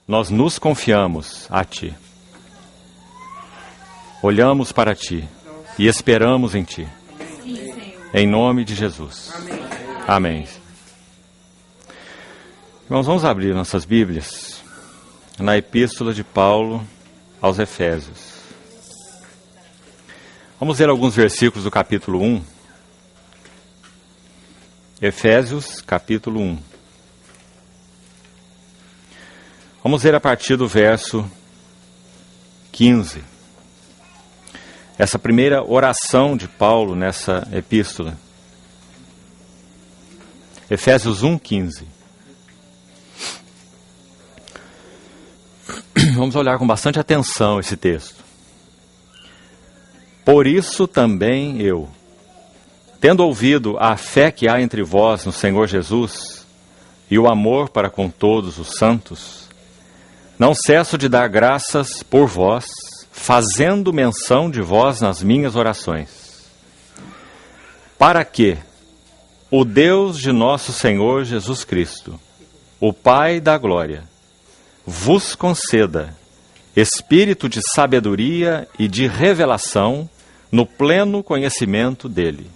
nós nos confiamos a Ti. Olhamos para Ti e esperamos em Ti. Em nome de Jesus. Amém. Irmãos, vamos abrir nossas Bíblias na Epístola de Paulo aos Efésios. Vamos ler alguns versículos do capítulo 1. Efésios, capítulo 1. Vamos ler a partir do verso 15. Essa primeira oração de Paulo nessa epístola. Efésios 1, 15. Vamos olhar com bastante atenção esse texto. Por isso também eu, tendo ouvido a fé que há entre vós no Senhor Jesus e o amor para com todos os santos, não cesso de dar graças por vós, fazendo menção de vós nas minhas orações, para que o Deus de nosso Senhor Jesus Cristo, o Pai da glória, vos conceda espírito de sabedoria e de revelação no pleno conhecimento dele,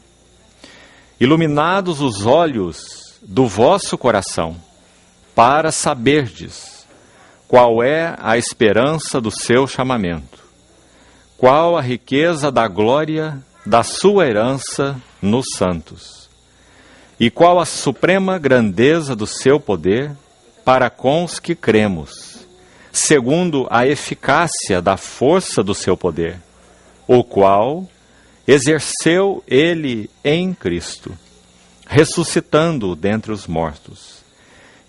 iluminados os olhos do vosso coração, para saberdes qual é a esperança do seu chamamento, qual a riqueza da glória da sua herança nos santos, e qual a suprema grandeza do seu poder para com os que cremos, segundo a eficácia da força do seu poder, o qual exerceu ele em Cristo, ressuscitando-o dentre os mortos,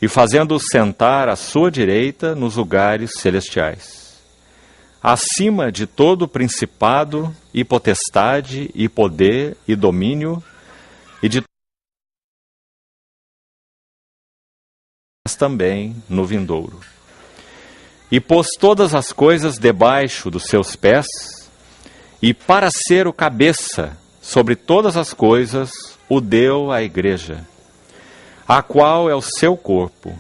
e fazendo-o sentar à sua direita nos lugares celestiais, acima de todo principado e potestade e poder e domínio, e de também no vindouro. E pôs todas as coisas debaixo dos seus pés, e para ser o cabeça sobre todas as coisas, o deu à igreja, a qual é o seu corpo,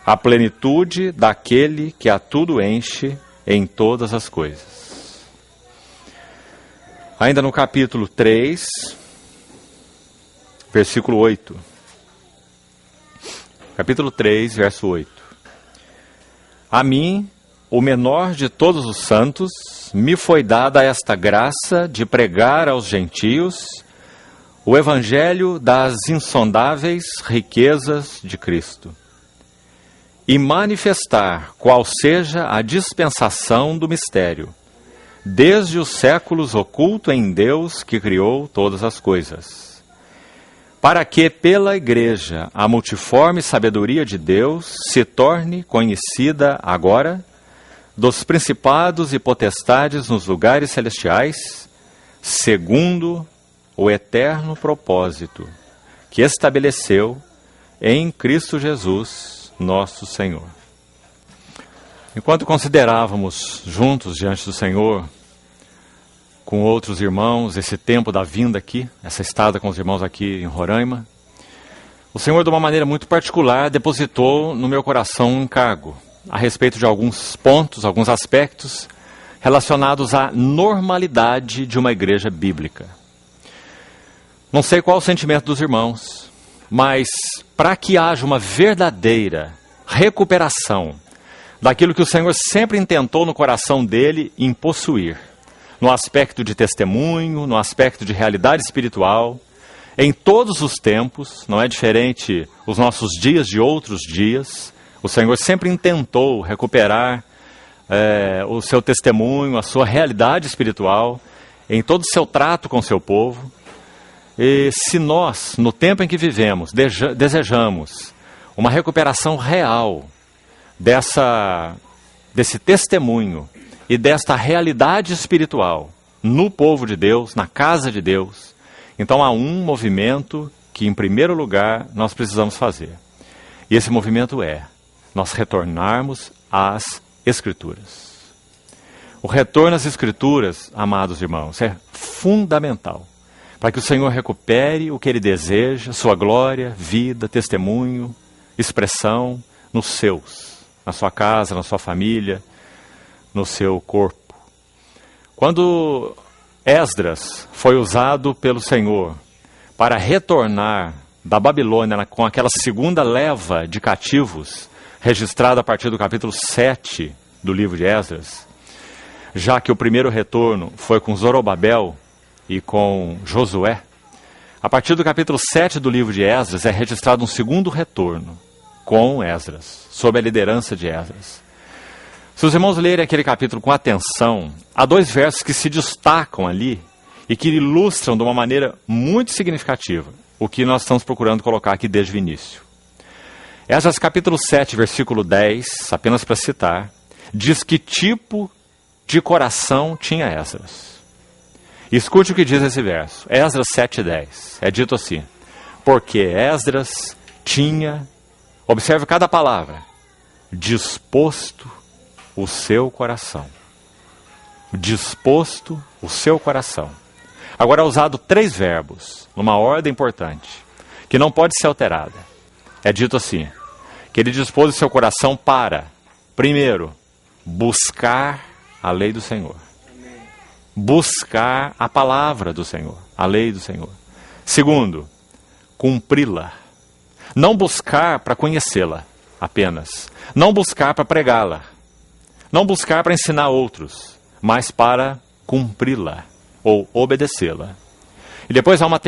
a plenitude daquele que a tudo enche em todas as coisas. Ainda no capítulo 3, versículo 8. Capítulo 3, verso 8. A mim, o menor de todos os santos, me foi dada esta graça de pregar aos gentios o evangelho das insondáveis riquezas de Cristo e manifestar qual seja a dispensação do mistério, desde os séculos oculto em Deus que criou todas as coisas, para que pela Igreja a multiforme sabedoria de Deus se torne conhecida agora dos principados e potestades nos lugares celestiais, segundo o eterno propósito que estabeleceu em Cristo Jesus, nosso Senhor. Enquanto considerávamos juntos diante do Senhor, com outros irmãos, esse tempo da vinda aqui, essa estada com os irmãos aqui em Roraima, o Senhor, de uma maneira muito particular, depositou no meu coração um encargo a respeito de alguns pontos, alguns aspectos relacionados à normalidade de uma igreja bíblica. Não sei qual o sentimento dos irmãos, mas para que haja uma verdadeira recuperação daquilo que o Senhor sempre intentou no coração dele em possuir, no aspecto de testemunho, no aspecto de realidade espiritual, em todos os tempos, não é diferente os nossos dias de outros dias. O Senhor sempre intentou recuperar o seu testemunho, a sua realidade espiritual, em todo o seu trato com o seu povo. E se nós, no tempo em que vivemos, desejamos uma recuperação real desse testemunho e desta realidade espiritual no povo de Deus, na casa de Deus, então há um movimento que, em primeiro lugar, nós precisamos fazer. E esse movimento é nós retornarmos às Escrituras. O retorno às Escrituras, amados irmãos, é fundamental para que o Senhor recupere o que Ele deseja, sua glória, vida, testemunho, expressão nos seus. na sua casa, na sua família, no seu corpo. Quando Esdras foi usado pelo Senhor para retornar da Babilônia com aquela segunda leva de cativos, registrada a partir do capítulo 7 do livro de Esdras, já que o primeiro retorno foi com Zorobabel e com Josué, a partir do capítulo 7 do livro de Esdras é registrado um segundo retorno com Esdras, sob a liderança de Esdras. Se os irmãos lerem aquele capítulo com atenção, há 2 versos que se destacam ali e que ilustram de uma maneira muito significativa o que nós estamos procurando colocar aqui desde o início. Esdras capítulo 7, versículo 10, apenas para citar, diz que tipo de coração tinha Esdras. Escute o que diz esse verso, Esdras 7:10. É dito assim: porque Esdras tinha, observe cada palavra, disposto o seu coração. Disposto o seu coração. Agora é usado 3 verbos, numa ordem importante, que não pode ser alterada. É dito assim, que ele dispôs o seu coração para, primeiro, buscar a lei do Senhor. Buscar a palavra do Senhor, a lei do Senhor. Segundo, cumpri-la. Não buscar para conhecê-la apenas. Não buscar para pregá-la. Não buscar para ensinar outros, mas para cumpri-la ou obedecê-la. E depois há um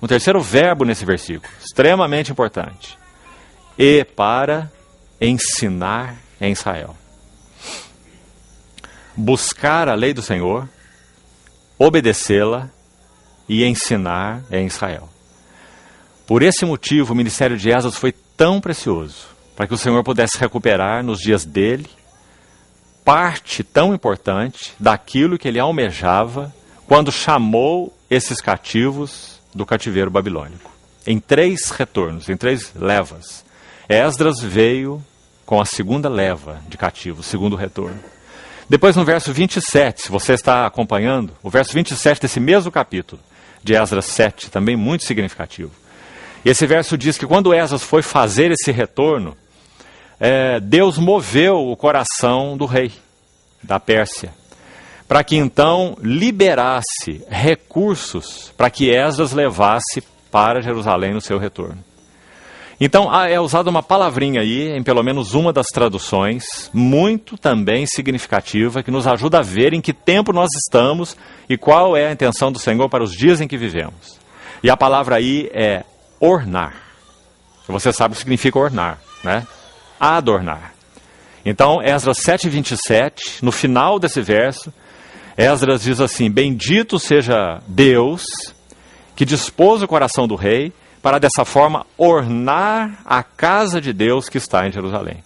terceiro verbo nesse versículo, extremamente importante. E para ensinar em Israel. Buscar a lei do Senhor, obedecê-la e ensinar em Israel. Por esse motivo, o ministério de Esdras foi tão precioso, para que o Senhor pudesse recuperar nos dias dele parte tão importante daquilo que ele almejava quando chamou esses cativos do cativeiro babilônico. Em 3 retornos, em 3 levas, Esdras veio com a segunda leva de cativos, segundo retorno. Depois no verso 27, se você está acompanhando, o verso 27 desse mesmo capítulo, de Esdras 7, também muito significativo. E esse verso diz que quando Esdras foi fazer esse retorno, Deus moveu o coração do rei da Pérsia, para que então liberasse recursos para que Esdras levasse para Jerusalém no seu retorno. Então é usada uma palavrinha aí, em pelo menos uma das traduções, muito também significativa, que nos ajuda a ver em que tempo nós estamos e qual é a intenção do Senhor para os dias em que vivemos. E a palavra aí é ornar. Você sabe o que significa ornar, né? Adornar. Então, Esdras 7:27, no final desse verso, Esdras diz assim: bendito seja Deus, que dispôs o coração do rei, para dessa forma ornar a casa de Deus que está em Jerusalém.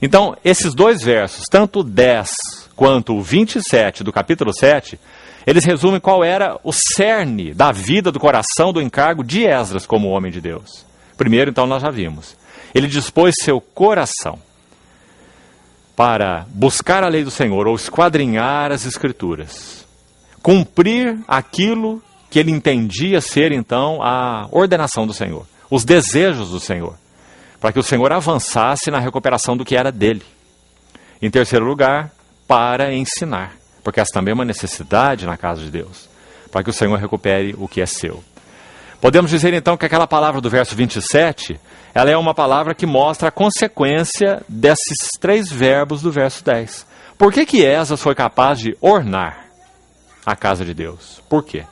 Então, esses 2 versos, tanto o 10 quanto o 27 do capítulo 7, eles resumem qual era o cerne da vida, do coração, do encargo de Esdras como homem de Deus. Primeiro, então, nós já vimos. Ele dispôs seu coração para buscar a lei do Senhor, ou esquadrinhar as Escrituras. Cumprir aquilo que ele entendia ser, então, a ordenação do Senhor. Os desejos do Senhor. Para que o Senhor avançasse na recuperação do que era dele. Em terceiro lugar, para ensinar. Porque essa também é uma necessidade na casa de Deus. Para que o Senhor recupere o que é seu. Podemos dizer, então, que aquela palavra do verso 27, ela é uma palavra que mostra a consequência desses 3 verbos do verso 10. Por que Esdras foi capaz de ornar a casa de Deus? Por quê?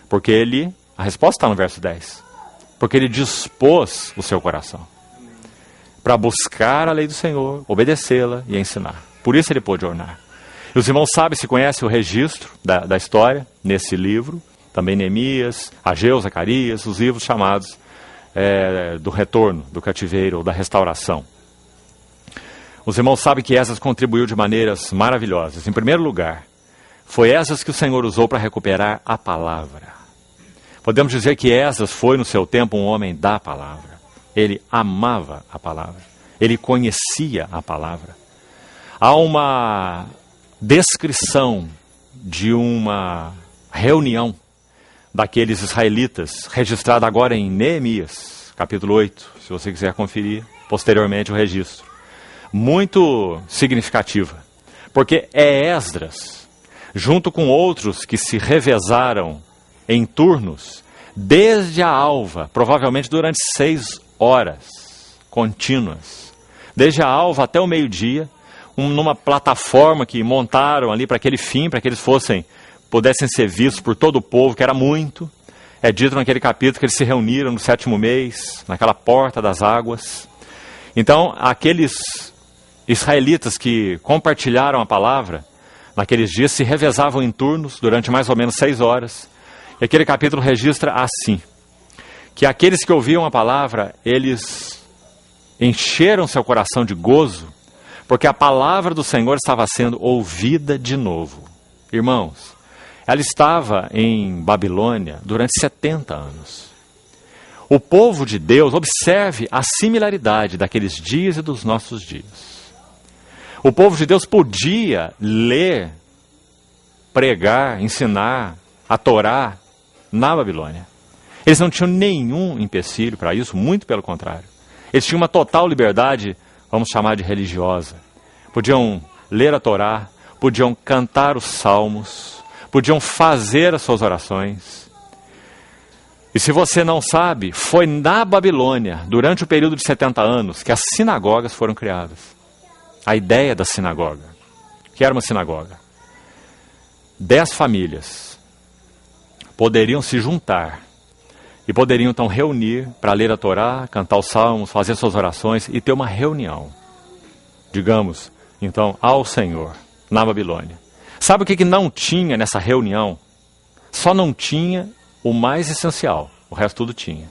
Porque a resposta está no verso 10. Porque ele dispôs o seu coração para buscar a lei do Senhor, obedecê-la e ensinar. Por isso ele pôde ornar. E os irmãos sabem, se conhecem o registro da história nesse livro, também Neemias, Ageu, Zacarias, os livros chamados do retorno, do cativeiro ou da restauração. Os irmãos sabem que Esdras contribuiu de maneiras maravilhosas. Em primeiro lugar, foi Esdras que o Senhor usou para recuperar a palavra. Podemos dizer que Esdras foi, no seu tempo, um homem da palavra. Ele amava a palavra. Ele conhecia a palavra. Há uma descrição de uma reunião daqueles israelitas, registrada agora em Neemias, capítulo 8, se você quiser conferir posteriormente o registro. muito significativa, porque é Esdras, junto com outros que se revezaram em turnos, desde a alva, provavelmente durante 6 horas contínuas, desde a alva até o meio-dia, numa plataforma que montaram ali para aquele fim, para que eles pudessem ser vistos por todo o povo, que era muito. É dito naquele capítulo que eles se reuniram no 7º mês, naquela porta das águas. Então, aqueles israelitas que compartilharam a palavra, naqueles dias se revezavam em turnos durante mais ou menos 6 horas. E aquele capítulo registra assim, que aqueles que ouviam a palavra, eles encheram seu coração de gozo, porque a palavra do Senhor estava sendo ouvida de novo. Irmãos, ela estava em Babilônia durante 70 anos. O povo de Deus, observe a similaridade daqueles dias e dos nossos dias. O povo de Deus podia ler, pregar, ensinar a Torá na Babilônia. Eles não tinham nenhum empecilho para isso, muito pelo contrário. Eles tinham uma total liberdade, vamos chamar de religiosa. Podiam ler a Torá, podiam cantar os salmos, podiam fazer as suas orações. E se você não sabe, foi na Babilônia, durante o período de 70 anos, que as sinagogas foram criadas. A ideia da sinagoga. O que era uma sinagoga? 10 famílias poderiam se juntar e poderiam então reunir para ler a Torá, cantar os salmos, fazer suas orações e ter uma reunião, digamos, então, ao Senhor, na Babilônia. Sabe o que não tinha nessa reunião? Só não tinha o mais essencial, o resto tudo tinha.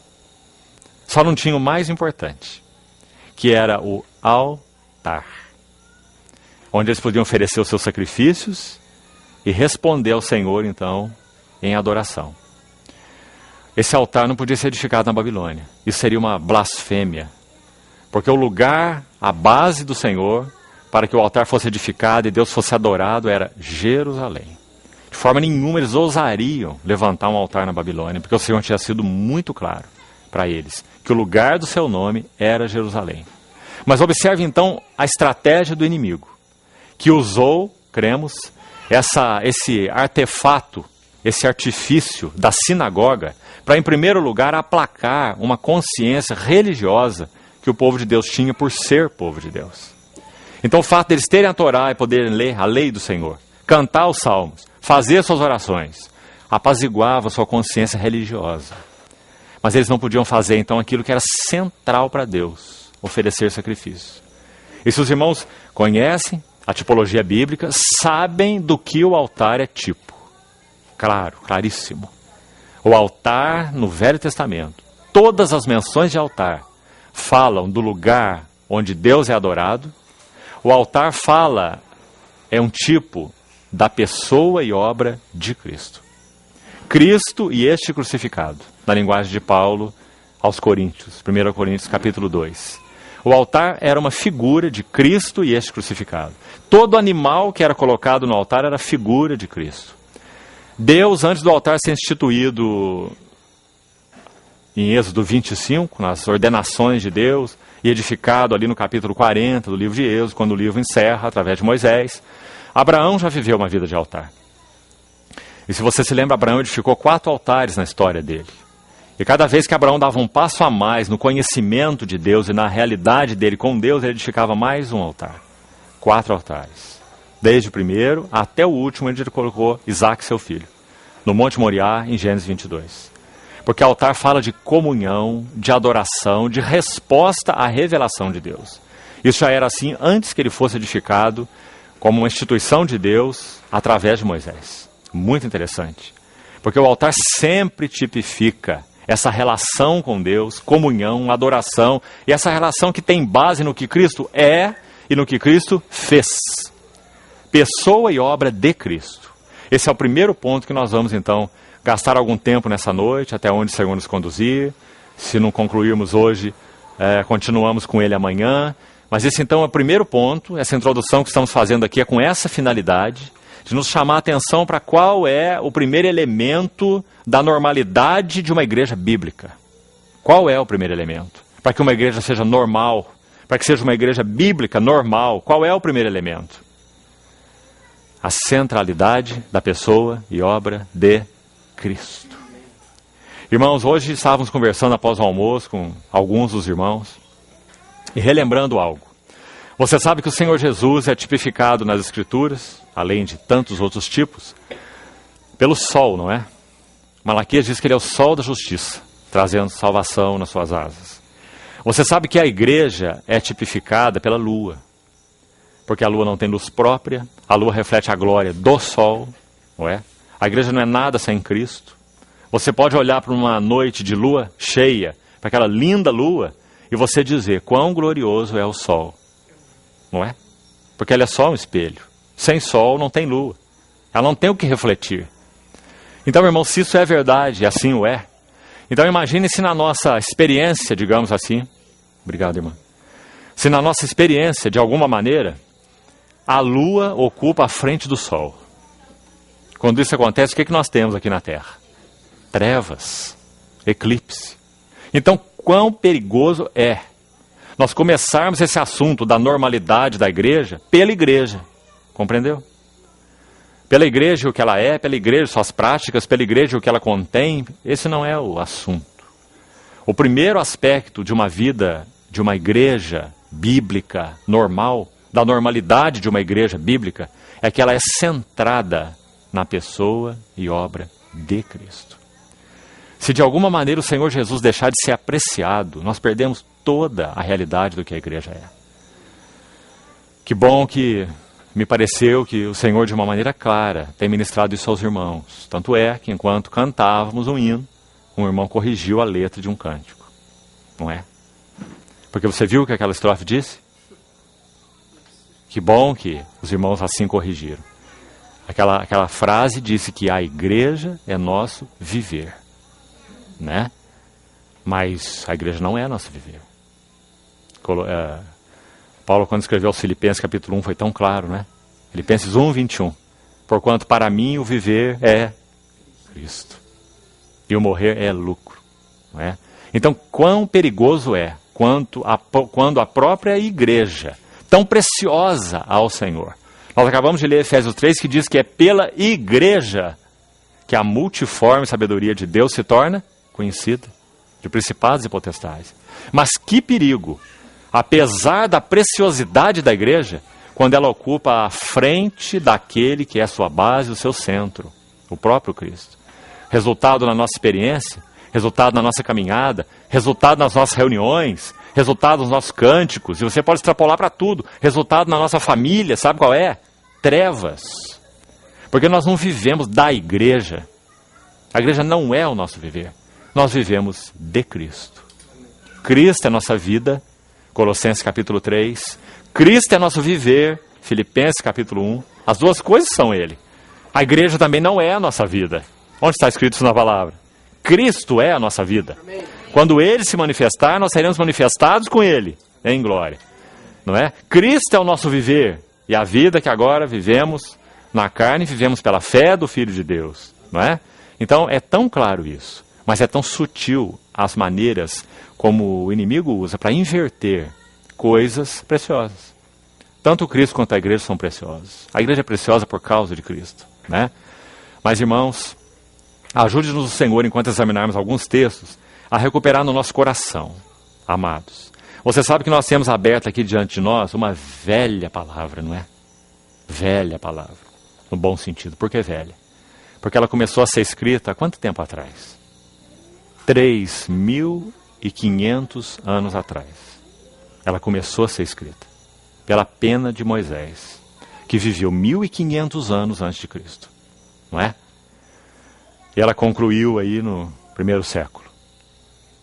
Só não tinha o mais importante, que era o altar, onde eles podiam oferecer os seus sacrifícios e responder ao Senhor, então, em adoração. Esse altar não podia ser edificado na Babilônia. Isso seria uma blasfêmia. Porque o lugar, a base do Senhor, para que o altar fosse edificado e Deus fosse adorado, era Jerusalém. De forma nenhuma eles ousariam levantar um altar na Babilônia, porque o Senhor tinha sido muito claro para eles, que o lugar do seu nome era Jerusalém. Mas observe então a estratégia do inimigo, que usou, cremos, esse artefato, esse artifício da sinagoga, para, em primeiro lugar, aplacar uma consciência religiosa que o povo de Deus tinha por ser povo de Deus. Então, o fato deles terem a Torá e poderem ler a lei do Senhor, cantar os salmos, fazer suas orações, apaziguava sua consciência religiosa. Mas eles não podiam fazer, então, aquilo que era central para Deus, oferecer sacrifício. E se os irmãos conhecem a tipologia bíblica, sabem do que o altar é tipo. Claro, claríssimo. O altar no Velho Testamento, todas as menções de altar falam do lugar onde Deus é adorado. O altar é um tipo da pessoa e obra de Cristo. Cristo e este crucificado, na linguagem de Paulo aos Coríntios, 1 Coríntios capítulo 2. O altar era uma figura de Cristo e este crucificado. Todo animal que era colocado no altar era figura de Cristo. Deus, antes do altar ser instituído em Êxodo 25, nas ordenações de Deus, e edificado ali no capítulo 40 do livro de Êxodo, quando o livro encerra, através de Moisés, Abraão já viveu uma vida de altar. E se você se lembra, Abraão edificou 4 altares na história dele. E cada vez que Abraão dava um passo a mais no conhecimento de Deus e na realidade dele com Deus, ele edificava mais um altar. 4 altares. Desde o primeiro até o último, onde ele colocou Isaac, seu filho, no Monte Moriá, em Gênesis 22. Porque altar fala de comunhão, de adoração, de resposta à revelação de Deus. Isso já era assim antes que ele fosse edificado como uma instituição de Deus através de Moisés. Muito interessante. Porque o altar sempre tipifica essa relação com Deus, comunhão, adoração, e essa relação que tem base no que Cristo é e no que Cristo fez. Pessoa e obra de Cristo. Esse é o primeiro ponto que nós vamos, então, gastar algum tempo nessa noite, até onde o Senhor nos conduzir. Se não concluirmos hoje, continuamos com ele amanhã. Mas esse, então, é o primeiro ponto. Essa introdução que estamos fazendo aqui é com essa finalidade, de nos chamar a atenção para qual é o primeiro elemento da normalidade de uma igreja bíblica. Qual é o primeiro elemento? Para que uma igreja seja normal, para que seja uma igreja bíblica, normal, qual é o primeiro elemento? A centralidade da pessoa e obra de Cristo. Irmãos, hoje estávamos conversando após o almoço com alguns dos irmãos e relembrando algo. Você sabe que o Senhor Jesus é tipificado nas Escrituras, além de tantos outros tipos, pelo sol, não é? Malaquias diz que ele é o sol da justiça, trazendo salvação nas suas asas. Você sabe que a igreja é tipificada pela lua, porque a lua não tem luz própria, a lua reflete a glória do sol, não é? A igreja não é nada sem Cristo. Você pode olhar para uma noite de lua cheia, para aquela linda lua, e você dizer quão glorioso é o sol, não é? Porque ela é só um espelho. Sem sol não tem lua. Ela não tem o que refletir. Então, irmão, se isso é verdade, assim o é, então imagine se na nossa experiência, digamos assim, obrigado, irmã, se na nossa experiência, de alguma maneira, a lua ocupa a frente do sol. Quando isso acontece, o que nós temos aqui na Terra? Trevas, eclipse. Então, quão perigoso é nós começarmos esse assunto da normalidade da igreja pela igreja, compreendeu? Pela igreja o que ela é, pela igreja suas práticas, pela igreja o que ela contém, esse não é o assunto. O primeiro aspecto de uma vida, de uma igreja bíblica normal, da normalidade de uma igreja bíblica, é que ela é centrada na pessoa e obra de Cristo. Se de alguma maneira o Senhor Jesus deixar de ser apreciado, nós perdemos toda a realidade do que a igreja é. Que bom que me pareceu que o Senhor, de uma maneira clara, tem ministrado isso aos irmãos. Tanto é que, enquanto cantávamos um hino, um irmão corrigiu a letra de um cântico. Não é? Porque você viu o que aquela estrofe disse? Que bom que os irmãos assim corrigiram. Aquela frase disse que a igreja é nosso viver. Né? Mas a igreja não é nosso viver. Paulo, quando escreveu aos Filipenses, capítulo 1, foi tão claro, né? Filipenses 1, 21. Porquanto para mim o viver é Cristo, e o morrer é lucro. Não é? Então, quão perigoso é quando a própria igreja, tão preciosa ao Senhor. Nós acabamos de ler Efésios 3, que diz que é pela igreja que a multiforme sabedoria de Deus se torna conhecida, de principados e potestades. Mas que perigo, apesar da preciosidade da igreja, quando ela ocupa a frente daquele que é a sua base, o seu centro, o próprio Cristo. Resultado na nossa experiência, resultado na nossa caminhada, resultado nas nossas reuniões, resultado nos nossos cânticos, e você pode extrapolar para tudo, resultado na nossa família, sabe qual é? Trevas. Porque nós não vivemos da igreja. A igreja não é o nosso viver. Nós vivemos de Cristo. Cristo é nossa vida, Colossenses capítulo 3. Cristo é nosso viver, Filipenses capítulo 1. As duas coisas são Ele. A igreja também não é a nossa vida. Onde está escrito isso na palavra? Cristo é a nossa vida. Quando Ele se manifestar, nós seremos manifestados com Ele, em glória. Não é? Cristo é o nosso viver. E a vida que agora vivemos na carne, vivemos pela fé do Filho de Deus. Não é? Então é tão claro isso. Mas é tão sutil as maneiras como o inimigo usa para inverter coisas preciosas. Tanto o Cristo quanto a igreja são preciosos. A igreja é preciosa por causa de Cristo. Né? Mas, irmãos, ajude-nos o Senhor, enquanto examinarmos alguns textos, a recuperar no nosso coração, amados. Você sabe que nós temos aberto aqui diante de nós uma velha palavra, não é? Velha palavra, no bom sentido. Por que velha? Porque ela começou a ser escrita há quanto tempo atrás? 3.500 anos atrás. Ela começou a ser escrita pela pena de Moisés, que viveu 1.500 anos antes de Cristo. Não é? E ela concluiu aí no primeiro século.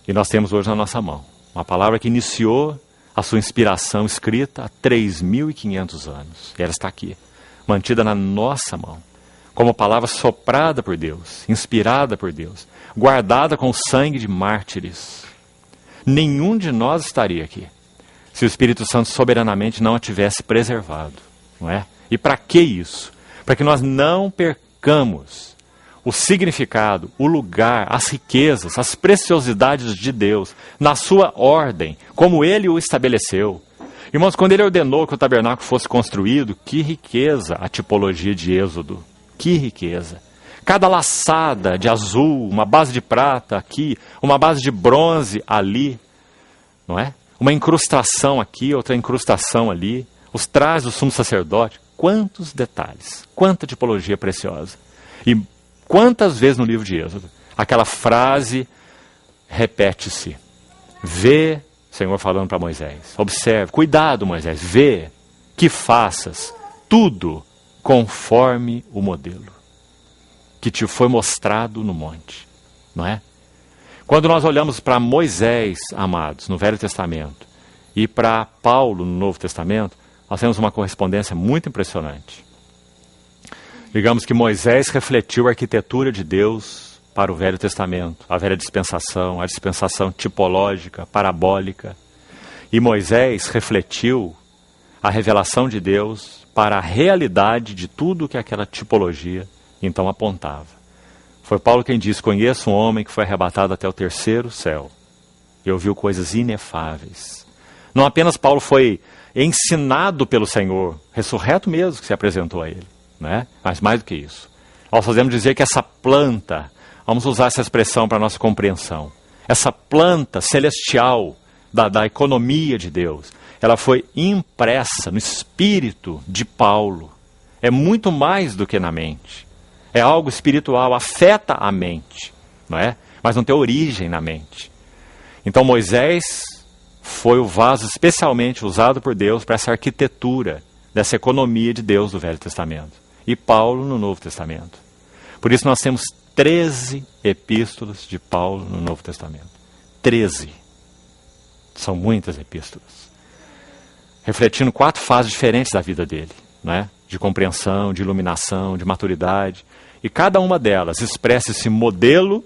E nós temos hoje na nossa mão uma palavra que iniciou a sua inspiração escrita há 3.500 anos. E ela está aqui, mantida na nossa mão, como palavra soprada por Deus, inspirada por Deus, guardada com o sangue de mártires. Nenhum de nós estaria aqui se o Espírito Santo soberanamente não a tivesse preservado. Não é? E para que isso? Para que nós não percamos o significado, o lugar, as riquezas, as preciosidades de Deus, na sua ordem, como Ele o estabeleceu, Irmãos, quando ele ordenou que o tabernáculo fosse construído, que riqueza a tipologia de Êxodo. Que riqueza. Cada laçada de azul, uma base de prata aqui, uma base de bronze ali, não é? Uma incrustação aqui, outra incrustação ali, os trajes do sumo sacerdote. Quantos detalhes, quanta tipologia preciosa. E quantas vezes no livro de Êxodo, aquela frase repete-se. Vê, Senhor falando para Moisés, observe, cuidado Moisés, vê que faças tudo conforme o modelo que te foi mostrado no monte, não é? Quando nós olhamos para Moisés, amados, no Velho Testamento, e para Paulo no Novo Testamento, nós temos uma correspondência muito impressionante. Digamos que Moisés refletiu a arquitetura de Deus para o Velho Testamento, a velha dispensação, a dispensação tipológica, parabólica. E Moisés refletiu a revelação de Deus para a realidade de tudo que aquela tipologia então apontava. Foi Paulo quem disse: conheço um homem que foi arrebatado até o terceiro céu e ouviu coisas inefáveis. Não apenas Paulo foi ensinado pelo Senhor, ressurreto mesmo, que se apresentou a ele, né? Mas mais do que isso, nós podemos dizer que essa planta, vamos usar essa expressão para a nossa compreensão, essa planta celestial da economia de Deus, ela foi impressa no espírito de Paulo. É muito mais do que na mente. É algo espiritual, afeta a mente, não é? Mas não tem origem na mente. Então Moisés foi o vaso especialmente usado por Deus para essa arquitetura, dessa economia de Deus do Velho Testamento. E Paulo no Novo Testamento. Por isso nós temos 13 epístolas de Paulo no Novo Testamento. 13. São muitas epístolas. Refletindo 4 fases diferentes da vida dele, não é? De compreensão, de iluminação, de maturidade. E cada uma delas expressa esse modelo,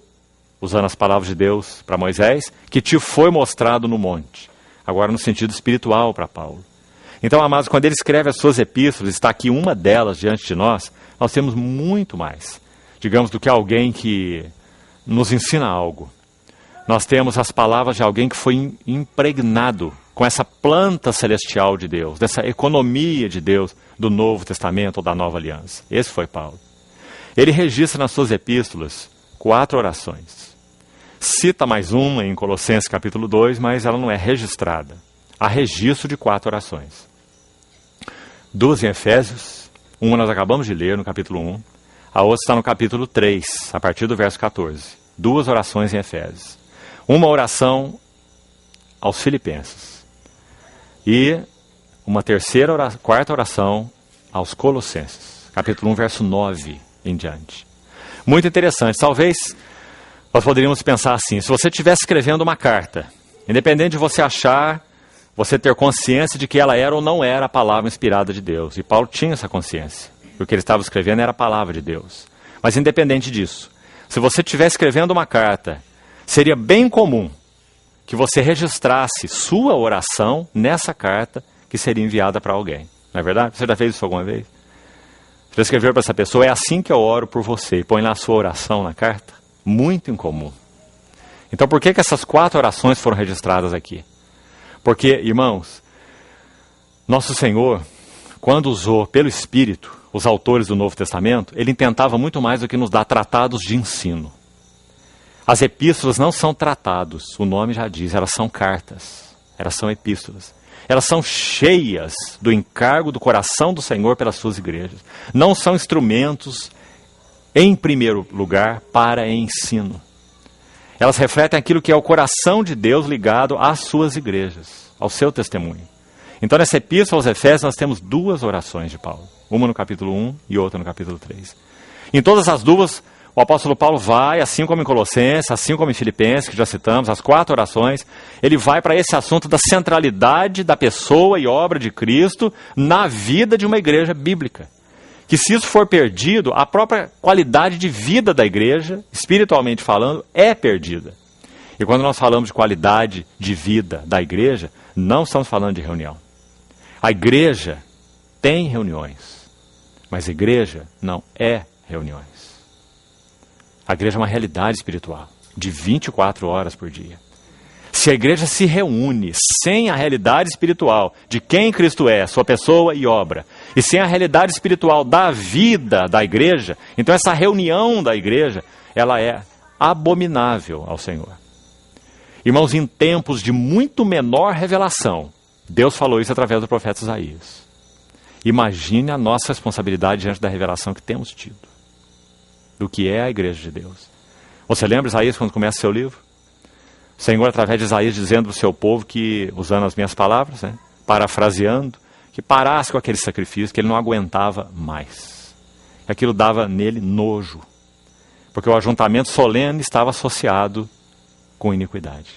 usando as palavras de Deus para Moisés, que te foi mostrado no monte. Agora no sentido espiritual para Paulo. Então, amados, quando ele escreve as suas epístolas, está aqui uma delas diante de nós, nós temos muito mais, digamos, do que alguém que nos ensina algo. Nós temos as palavras de alguém que foi impregnado com essa planta celestial de Deus, dessa economia de Deus do Novo Testamento ou da Nova Aliança. Esse foi Paulo. Ele registra nas suas epístolas 4 orações. Cita mais uma em Colossenses capítulo 2, mas ela não é registrada. Há registro de 4 orações. 2 em Efésios, uma nós acabamos de ler no capítulo 1, a outra está no capítulo 3, a partir do verso 14. 2 orações em Efésios. Uma oração aos Filipenses. E uma quarta oração aos Colossenses. Capítulo 1, verso 9 em diante. Muito interessante. Talvez nós poderíamos pensar assim: se você estivesse escrevendo uma carta, independente de você achar, você ter consciência de que ela era ou não era a palavra inspirada de Deus. E Paulo tinha essa consciência. O que ele estava escrevendo era a palavra de Deus. Mas independente disso, se você estivesse escrevendo uma carta, seria bem comum que você registrasse sua oração nessa carta que seria enviada para alguém. Não é verdade? Você já fez isso alguma vez? Você já escreveu para essa pessoa: é assim que eu oro por você, e põe lá a sua oração na carta? Muito incomum. Então por que essas 4 orações foram registradas aqui? Porque, irmãos, nosso Senhor, quando usou pelo Espírito os autores do Novo Testamento, ele intentava muito mais do que nos dar tratados de ensino. As epístolas não são tratados, o nome já diz, elas são cartas, elas são epístolas. Elas são cheias do encargo do coração do Senhor pelas suas igrejas. Não são instrumentos, em primeiro lugar, para ensino. Elas refletem aquilo que é o coração de Deus ligado às suas igrejas, ao seu testemunho. Então, nessa epístola aos Efésios, nós temos 2 orações de Paulo. Uma no capítulo 1 e outra no capítulo 3. Em todas as 2, o apóstolo Paulo vai, assim como em Colossenses, assim como em Filipenses, que já citamos, as 4 orações, ele vai para esse assunto da centralidade da pessoa e obra de Cristo na vida de uma igreja bíblica. Que se isso for perdido, a própria qualidade de vida da igreja, espiritualmente falando, é perdida. E quando nós falamos de qualidade de vida da igreja, não estamos falando de reunião. A igreja tem reuniões, mas a igreja não é reuniões. A igreja é uma realidade espiritual, de 24 horas por dia. Se a igreja se reúne sem a realidade espiritual de quem Cristo é, sua pessoa e obra, e sem a realidade espiritual da vida da igreja, então essa reunião da igreja, ela é abominável ao Senhor. Irmãos, em tempos de muito menor revelação, Deus falou isso através do profeta Isaías. Imagine a nossa responsabilidade diante da revelação que temos tido, do que é a igreja de Deus. Você lembra Isaías quando começa seu livro? O Senhor, através de Isaías, dizendo para o seu povo que, usando as minhas palavras, parafraseando, que parasse com aquele sacrifício, que ele não aguentava mais. Aquilo dava nele nojo, porque o ajuntamento solene estava associado com iniquidade,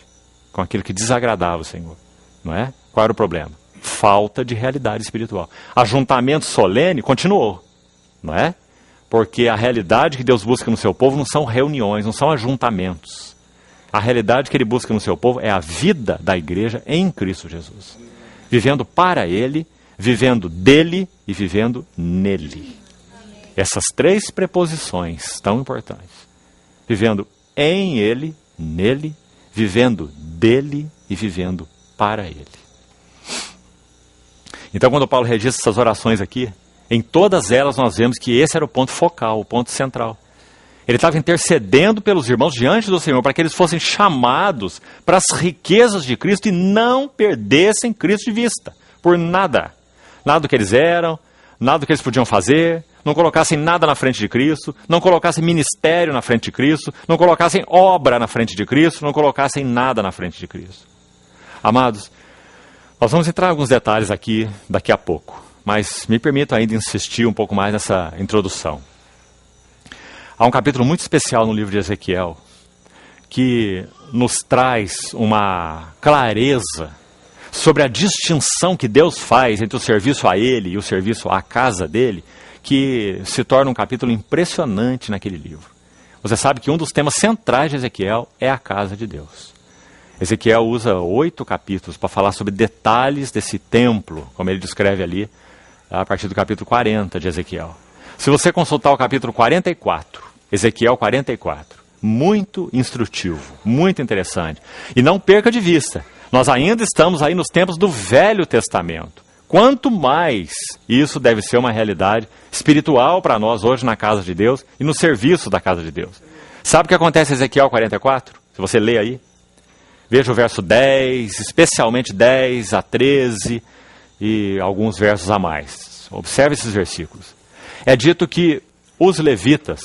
com aquilo que desagradava o Senhor, não é? Qual era o problema? Falta de realidade espiritual. Ajuntamento solene continuou, não é? Porque a realidade que Deus busca no seu povo não são reuniões, não são ajuntamentos. A realidade que Ele busca no seu povo é a vida da igreja em Cristo Jesus. Vivendo para Ele, vivendo dele e vivendo nele. Essas três preposições tão importantes. Vivendo em Ele, nele, vivendo dele e vivendo para Ele. Então, quando Paulo registra essas orações aqui, em todas elas nós vemos que esse era o ponto focal, o ponto central. Ele estava intercedendo pelos irmãos diante do Senhor para que eles fossem chamados para as riquezas de Cristo e não perdessem Cristo de vista, por nada. Nada do que eles eram, nada do que eles podiam fazer, não colocassem nada na frente de Cristo, não colocassem ministério na frente de Cristo, não colocassem obra na frente de Cristo, não colocassem nada na frente de Cristo. Amados, nós vamos entrar em alguns detalhes aqui daqui a pouco, mas me permito ainda insistir um pouco mais nessa introdução. Há um capítulo muito especial no livro de Ezequiel que nos traz uma clareza sobre a distinção que Deus faz entre o serviço a Ele e o serviço à casa dele, que se torna um capítulo impressionante naquele livro. Você sabe que um dos temas centrais de Ezequiel é a casa de Deus. Ezequiel usa 8 capítulos para falar sobre detalhes desse templo, como ele descreve ali, a partir do capítulo 40 de Ezequiel. Se você consultar o capítulo 44, Ezequiel 44, muito instrutivo, muito interessante. E não perca de vista, nós ainda estamos aí nos tempos do Velho Testamento. Quanto mais isso deve ser uma realidade espiritual para nós hoje na casa de Deus e no serviço da casa de Deus. Sabe o que acontece em Ezequiel 44? Se você lê aí, veja o verso 10, especialmente 10 a 13 e alguns versos a mais. Observe esses versículos. É dito que os levitas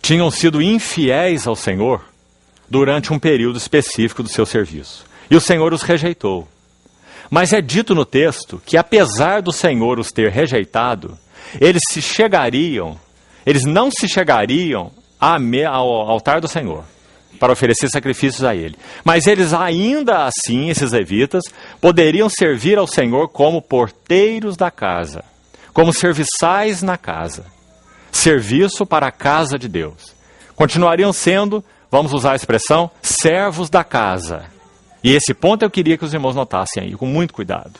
tinham sido infiéis ao Senhor durante um período específico do seu serviço. E o Senhor os rejeitou. Mas é dito no texto que, apesar do Senhor os ter rejeitado, eles não se chegariam ao altar do Senhor para oferecer sacrifícios a Ele. Mas eles ainda assim, esses levitas, poderiam servir ao Senhor como porteiros da casa, como serviçais na casa. Serviço para a casa de Deus. Continuariam sendo, vamos usar a expressão, servos da casa. E esse ponto eu queria que os irmãos notassem aí, com muito cuidado.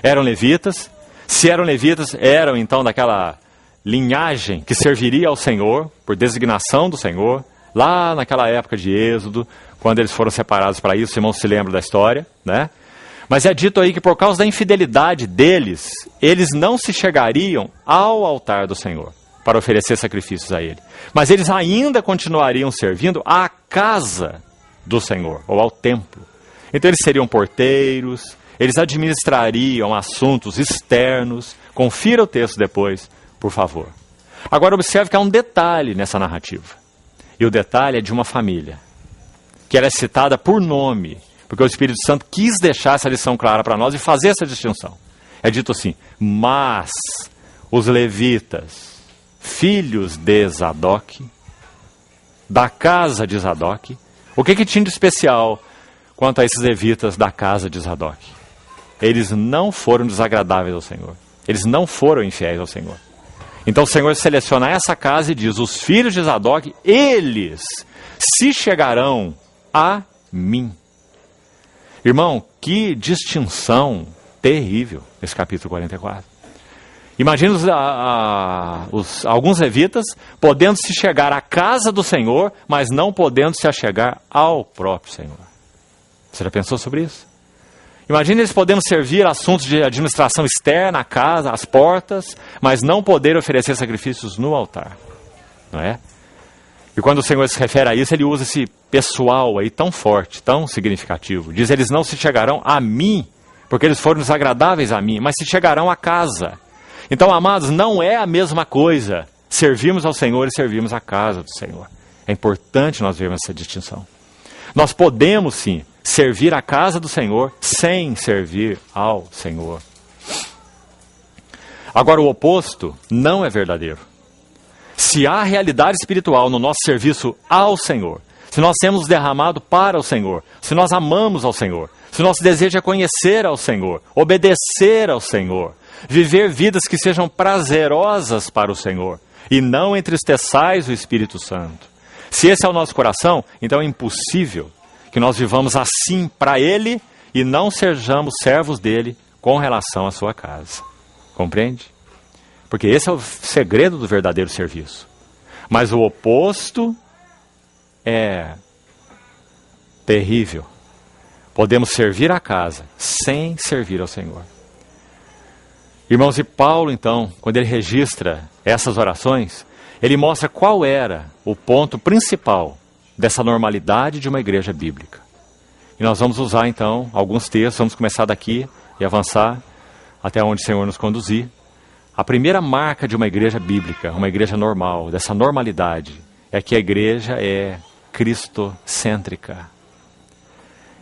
Eram levitas. Se eram levitas, eram então daquela linhagem que serviria ao Senhor, por designação do Senhor, lá naquela época de Êxodo, quando eles foram separados para isso, os irmãos se lembram da história, né? Mas é dito aí que por causa da infidelidade deles, eles não se chegariam ao altar do Senhor para oferecer sacrifícios a Ele. Mas eles ainda continuariam servindo à casa do Senhor, ou ao templo. Então eles seriam porteiros, eles administrariam assuntos externos. Confira o texto depois, por favor. Agora observe que há um detalhe nessa narrativa. E o detalhe é de uma família, que ela é citada por nome, porque o Espírito Santo quis deixar essa lição clara para nós e fazer essa distinção. É dito assim: mas os levitas, filhos de Zadok, da casa de Zadok. O que tinha de especial quanto a esses levitas da casa de Zadok? Eles não foram desagradáveis ao Senhor. Eles não foram infiéis ao Senhor. Então o Senhor seleciona essa casa e diz: os filhos de Zadok, eles se chegarão a mim. Irmão, que distinção terrível esse capítulo 44. Imagina alguns levitas podendo se chegar à casa do Senhor, mas não podendo se achegar ao próprio Senhor. Você já pensou sobre isso? Imagina eles podendo servir assuntos de administração externa, a casa, as portas, mas não poder oferecer sacrifícios no altar. Não é? E quando o Senhor se refere a isso, ele usa esse pessoal aí tão forte, tão significativo. Diz, eles não se chegarão a mim, porque eles foram desagradáveis a mim, mas se chegarão à casa. Então, amados, não é a mesma coisa servirmos ao Senhor e servirmos à casa do Senhor. É importante nós vermos essa distinção. Nós podemos, sim, servir à casa do Senhor sem servir ao Senhor. Agora, o oposto não é verdadeiro. Se há realidade espiritual no nosso serviço ao Senhor, se nós temos derramado para o Senhor, se nós amamos ao Senhor, se nosso desejo é conhecer ao Senhor, obedecer ao Senhor, viver vidas que sejam prazerosas para o Senhor e não entristeçais o Espírito Santo. Se esse é o nosso coração, então é impossível que nós vivamos assim para Ele e não sejamos servos dEle com relação à sua casa. Compreende? Porque esse é o segredo do verdadeiro serviço. Mas o oposto é terrível. Podemos servir a casa sem servir ao Senhor. Irmãos, e Paulo, então, quando ele registra essas orações, ele mostra qual era o ponto principal dessa normalidade de uma igreja bíblica. E nós vamos usar, então, alguns textos, vamos começar daqui e avançar até onde o Senhor nos conduzir. A primeira marca de uma igreja bíblica, uma igreja normal, dessa normalidade, é que a igreja é cristocêntrica.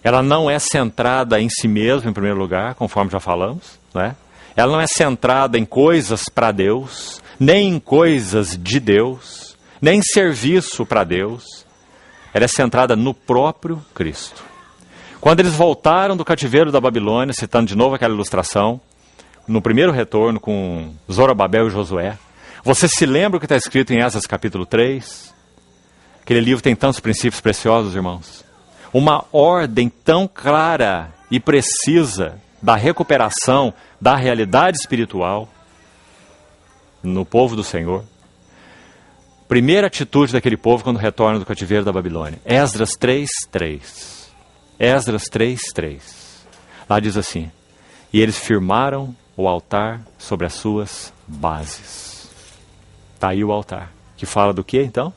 Ela não é centrada em si mesma, em primeiro lugar, conforme já falamos, né? Ela não é centrada em coisas para Deus, nem em coisas de Deus, nem em serviço para Deus. Ela é centrada no próprio Cristo. Quando eles voltaram do cativeiro da Babilônia, citando de novo aquela ilustração, no primeiro retorno com Zorobabel e Josué, você se lembra o que está escrito em Esdras capítulo 3? Aquele livro tem tantos princípios preciosos, irmãos. Uma ordem tão clara e precisa da recuperação da realidade espiritual no povo do Senhor. Primeira atitude daquele povo quando retorna do cativeiro da Babilônia. Esdras 3:3. Esdras 3:3. Lá diz assim: e eles firmaram o altar sobre as suas bases. Está aí o altar. Que fala do que então?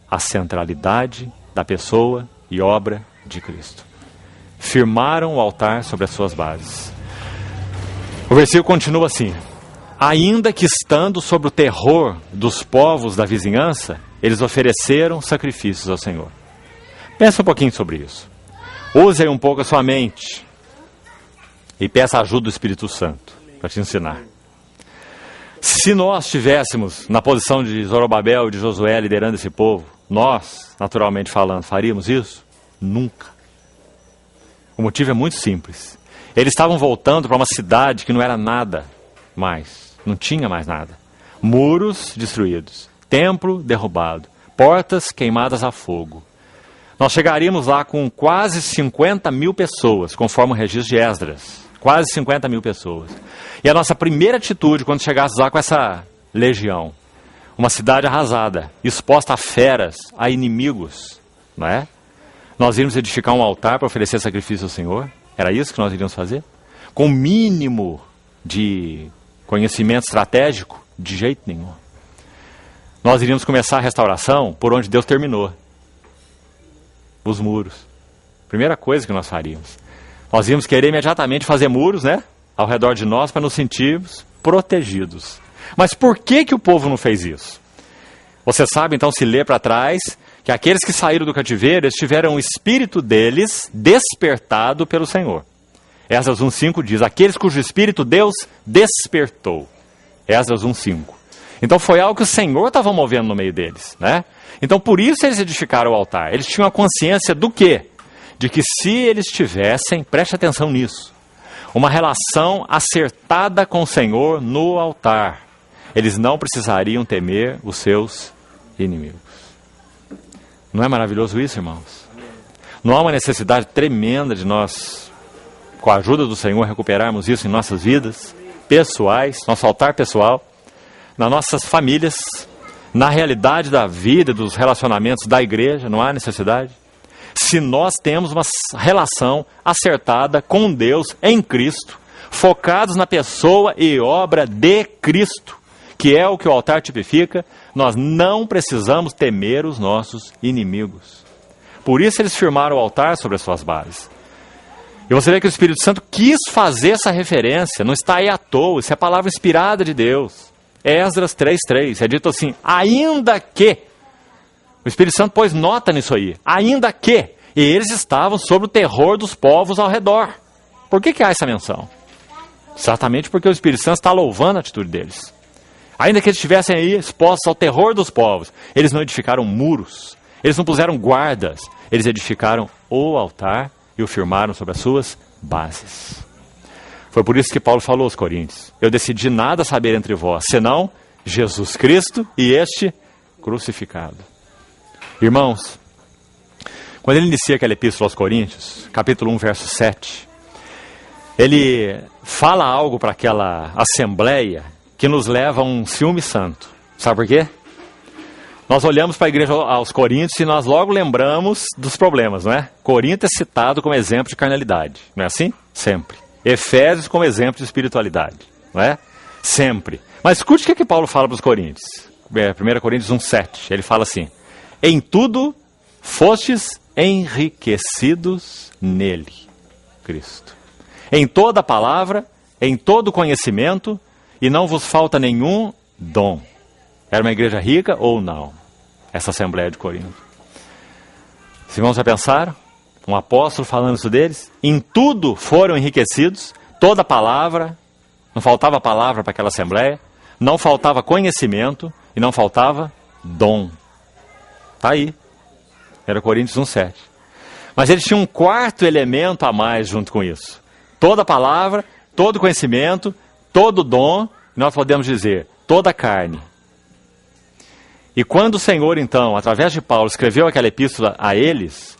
A centralidade da pessoa e obra de Cristo. Firmaram o altar sobre as suas bases. O versículo continua assim: ainda que estando sob o terror dos povos da vizinhança, eles ofereceram sacrifícios ao Senhor. Pensa um pouquinho sobre isso. Use aí um pouco a sua mente e peça a ajuda do Espírito Santo para te ensinar. Se nós estivéssemos na posição de Zorobabel e de Josué liderando esse povo, nós, naturalmente falando, faríamos isso? Nunca. O motivo é muito simples. Eles estavam voltando para uma cidade que não era nada mais. Não tinha mais nada. Muros destruídos. Templo derrubado. Portas queimadas a fogo. Nós chegaríamos lá com quase 50 mil pessoas, conforme o registro de Esdras. Quase 50 mil pessoas. E a nossa primeira atitude quando chegássemos lá com essa legião, uma cidade arrasada, exposta a feras, a inimigos, não é? Nós iríamos edificar um altar para oferecer sacrifício ao Senhor? Era isso que nós iríamos fazer? Com o mínimo de conhecimento estratégico? De jeito nenhum. Nós iríamos começar a restauração por onde Deus terminou. Os muros. Primeira coisa que nós faríamos. Nós íamos querer imediatamente fazer muros, né? Ao redor de nós para nos sentirmos protegidos. Mas por que o povo não fez isso? Você sabe, então, se ler para trás, que aqueles que saíram do cativeiro, eles tiveram o espírito deles despertado pelo Senhor. Esdras 1:5 diz: aqueles cujo espírito Deus despertou. Esdras 1:5. Então foi algo que o Senhor estava movendo no meio deles, né? Então por isso eles edificaram o altar. Eles tinham a consciência do quê? De que se eles tivessem, preste atenção nisso, uma relação acertada com o Senhor no altar, eles não precisariam temer os seus inimigos. Não é maravilhoso isso, irmãos? Não há uma necessidade tremenda de nós, com a ajuda do Senhor, recuperarmos isso em nossas vidas? pessoais, nosso altar pessoal, nas nossas famílias, na realidade da vida, dos relacionamentos da igreja, não há necessidade? Se nós temos uma relação acertada com Deus em Cristo, focados na pessoa e obra de Cristo, que é o que o altar tipifica, nós não precisamos temer os nossos inimigos. Por isso eles firmaram o altar sobre as suas bases. E você vê que o Espírito Santo quis fazer essa referência, não está aí à toa, isso é a palavra inspirada de Deus. Esdras 3:3, é dito assim, ainda que, o Espírito Santo pôs nota nisso aí, ainda que, e eles estavam sob o terror dos povos ao redor. Por que há essa menção? Exatamente porque o Espírito Santo está louvando a atitude deles. Ainda que eles estivessem aí expostos ao terror dos povos, eles não edificaram muros, eles não puseram guardas, eles edificaram o altar e o firmaram sobre as suas bases. Foi por isso que Paulo falou aos Coríntios, eu decidi nada saber entre vós, senão Jesus Cristo e este crucificado. Irmãos, quando ele inicia aquela epístola aos Coríntios, capítulo 1, verso 7, ele fala algo para aquela assembleia que nos leva a um ciúme santo. Sabe por quê? Nós olhamos para a igreja aos Coríntios e nós logo lembramos dos problemas, não é? Corinto é citado como exemplo de carnalidade, não é assim? Sempre. Efésios como exemplo de espiritualidade, não é? Sempre. Mas escute o que Paulo fala para os Coríntios. 1 Coríntios 1:7, ele fala assim, em tudo fostes enriquecidos nele, Cristo. Em toda palavra, em todo conhecimento, e não vos falta nenhum dom. Era uma igreja rica ou não? Essa assembleia de Corinto. Se irmãos já pensaram? Um apóstolo falando isso deles? Em tudo foram enriquecidos, toda palavra, não faltava palavra para aquela assembleia, não faltava conhecimento e não faltava dom. Está aí. Era Coríntios 1:7. Mas eles tinham um quarto elemento a mais junto com isso. Toda palavra, todo conhecimento, todo dom, nós podemos dizer, toda carne. E quando o Senhor, então, através de Paulo, escreveu aquela epístola a eles,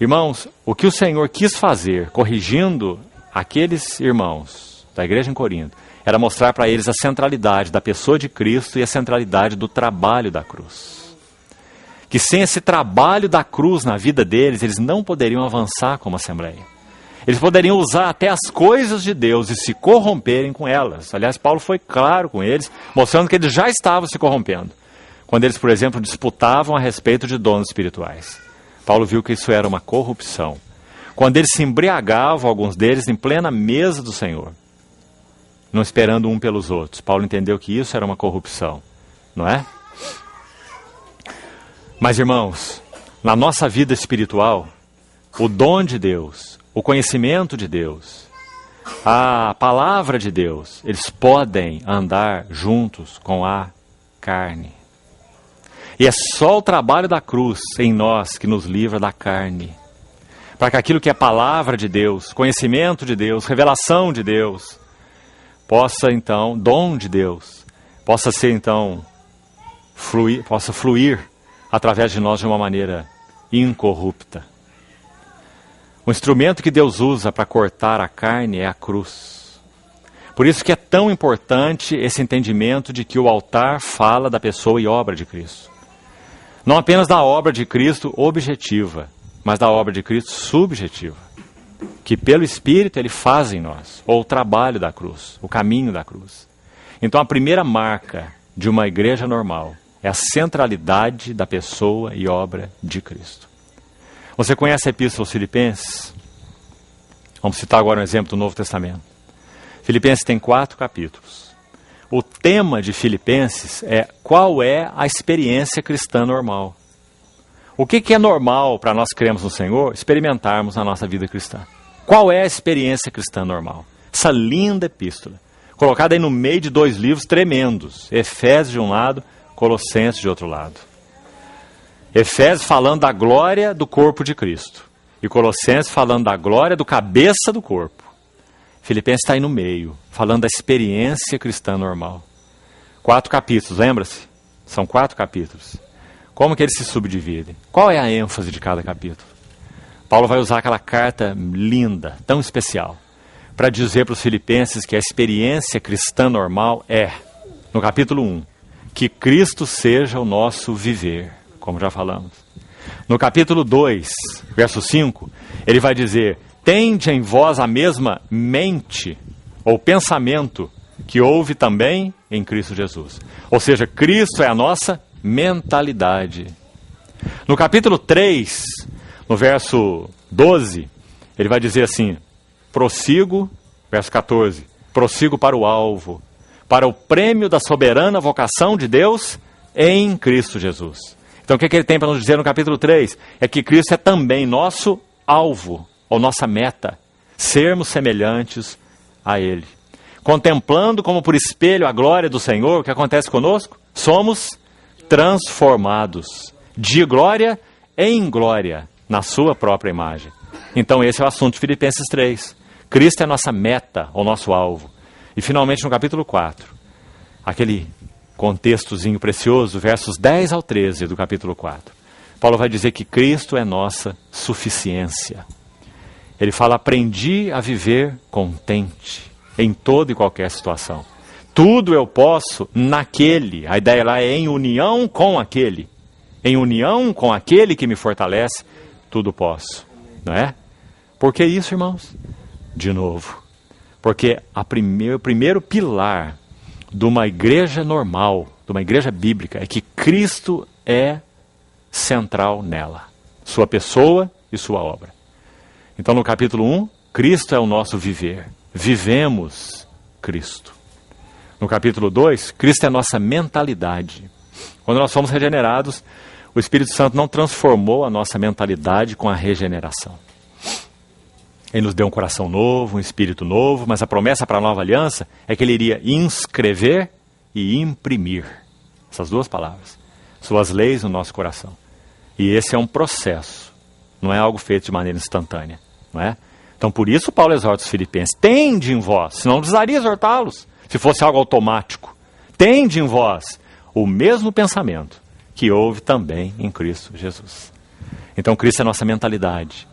irmãos, o que o Senhor quis fazer, corrigindo aqueles irmãos da igreja em Corinto, era mostrar para eles a centralidade da pessoa de Cristo e a centralidade do trabalho da cruz. Que sem esse trabalho da cruz na vida deles, eles não poderiam avançar como assembleia. Eles poderiam usar até as coisas de Deus e se corromperem com elas. Aliás, Paulo foi claro com eles, mostrando que eles já estavam se corrompendo. Quando eles, por exemplo, disputavam a respeito de dons espirituais. Paulo viu que isso era uma corrupção. Quando eles se embriagavam, alguns deles, em plena mesa do Senhor, não esperando um pelos outros. Paulo entendeu que isso era uma corrupção, não é? Mas, irmãos, na nossa vida espiritual, o dom de Deus, o conhecimento de Deus, a palavra de Deus, eles podem andar juntos com a carne. E é só o trabalho da cruz em nós que nos livra da carne. Para que aquilo que é palavra de Deus, conhecimento de Deus, revelação de Deus, possa então, dom de Deus, possa ser então, possa fluir através de nós de uma maneira incorrupta. O instrumento que Deus usa para cortar a carne é a cruz. Por isso que é tão importante esse entendimento de que o altar fala da pessoa e obra de Cristo. Não apenas da obra de Cristo objetiva, mas da obra de Cristo subjetiva. Que pelo Espírito Ele faz em nós, ou o trabalho da cruz, o caminho da cruz. Então a primeira marca de uma igreja normal é a centralidade da pessoa e obra de Cristo. Você conhece a Epístola aos Filipenses? Vamos citar agora um exemplo do Novo Testamento. Filipenses tem 4 capítulos. O tema de Filipenses é qual é a experiência cristã normal. O que é normal para nós crermos no Senhor experimentarmos na nossa vida cristã? Qual é a experiência cristã normal? Essa linda epístola, colocada aí no meio de 2 livros tremendos. Efésios de um lado, Colossenses de outro lado. Efésios falando da glória do corpo de Cristo. E Colossenses falando da glória do cabeça do corpo. Filipenses está aí no meio, falando da experiência cristã normal. 4 capítulos, lembra-se? São 4 capítulos. Como que eles se subdividem? Qual é a ênfase de cada capítulo? Paulo vai usar aquela carta linda, tão especial, para dizer para os filipenses que a experiência cristã normal é, no capítulo 1, que Cristo seja o nosso viver, como já falamos. No capítulo 2, verso 5, ele vai dizer: tende em vós a mesma mente ou pensamento que houve também em Cristo Jesus. Ou seja, Cristo é a nossa mentalidade. No capítulo 3, no verso 12, ele vai dizer assim: prossigo, verso 14, prossigo para o alvo, para o prêmio da soberana vocação de Deus em Cristo Jesus. Então o que ele tem para nos dizer no capítulo 3? É que Cristo é também nosso alvo, ou nossa meta, sermos semelhantes a Ele. Contemplando como por espelho a glória do Senhor, o que acontece conosco? Somos transformados de glória em glória, na sua própria imagem. Então esse é o assunto de Filipenses 3. Cristo é a nossa meta, ou nosso alvo. E finalmente no capítulo 4, aquele contextozinho precioso, versos 10 ao 13 do capítulo 4. Paulo vai dizer que Cristo é nossa suficiência. Ele fala: aprendi a viver contente em toda e qualquer situação. Tudo eu posso naquele, a ideia lá é em união com aquele. Em união com aquele que me fortalece, tudo posso. Não é? Por que isso, irmãos? De novo, porque o primeiro pilar de uma igreja normal, de uma igreja bíblica, é que Cristo é central nela. Sua pessoa e sua obra. Então no capítulo 1, Cristo é o nosso viver. Vivemos Cristo. No capítulo 2, Cristo é a nossa mentalidade. Quando nós fomos regenerados, o Espírito Santo não transformou a nossa mentalidade com a regeneração. Ele nos deu um coração novo, um espírito novo, mas a promessa para a nova aliança é que ele iria inscrever e imprimir. Essas duas palavras. Suas leis no nosso coração. E esse é um processo. Não é algo feito de maneira instantânea. Não é? Então por isso Paulo exorta os filipenses: tende em vós, senão não precisaria exortá-los, se fosse algo automático. Tende em vós o mesmo pensamento que houve também em Cristo Jesus. Então Cristo é a nossa mentalidade.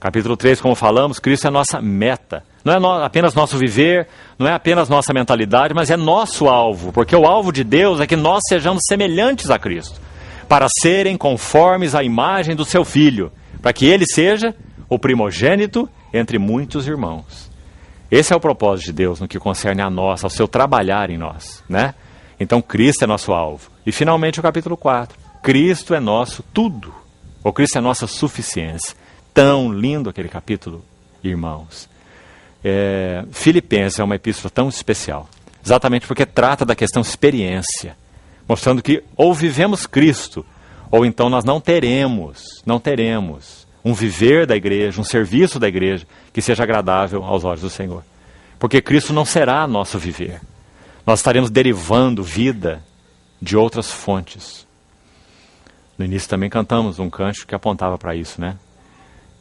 Capítulo 3, como falamos, Cristo é a nossa meta. Não é apenas nosso viver, não é apenas nossa mentalidade, mas é nosso alvo. Porque o alvo de Deus é que nós sejamos semelhantes a Cristo, para serem conformes à imagem do seu Filho, para que ele seja o primogênito entre muitos irmãos. Esse é o propósito de Deus no que concerne a nós, ao seu trabalhar em nós, né? Então Cristo é nosso alvo. E finalmente o capítulo 4. Cristo é nosso tudo. Ou Cristo é nossa suficiência. Tão lindo aquele capítulo, irmãos. Filipenses é uma epístola tão especial. Exatamente porque trata da questão experiência. Mostrando que ou vivemos Cristo, ou então nós não teremos um viver da igreja, um serviço da igreja que seja agradável aos olhos do Senhor. Porque Cristo não será nosso viver. Nós estaremos derivando vida de outras fontes. No início também cantamos um cântico que apontava para isso, né?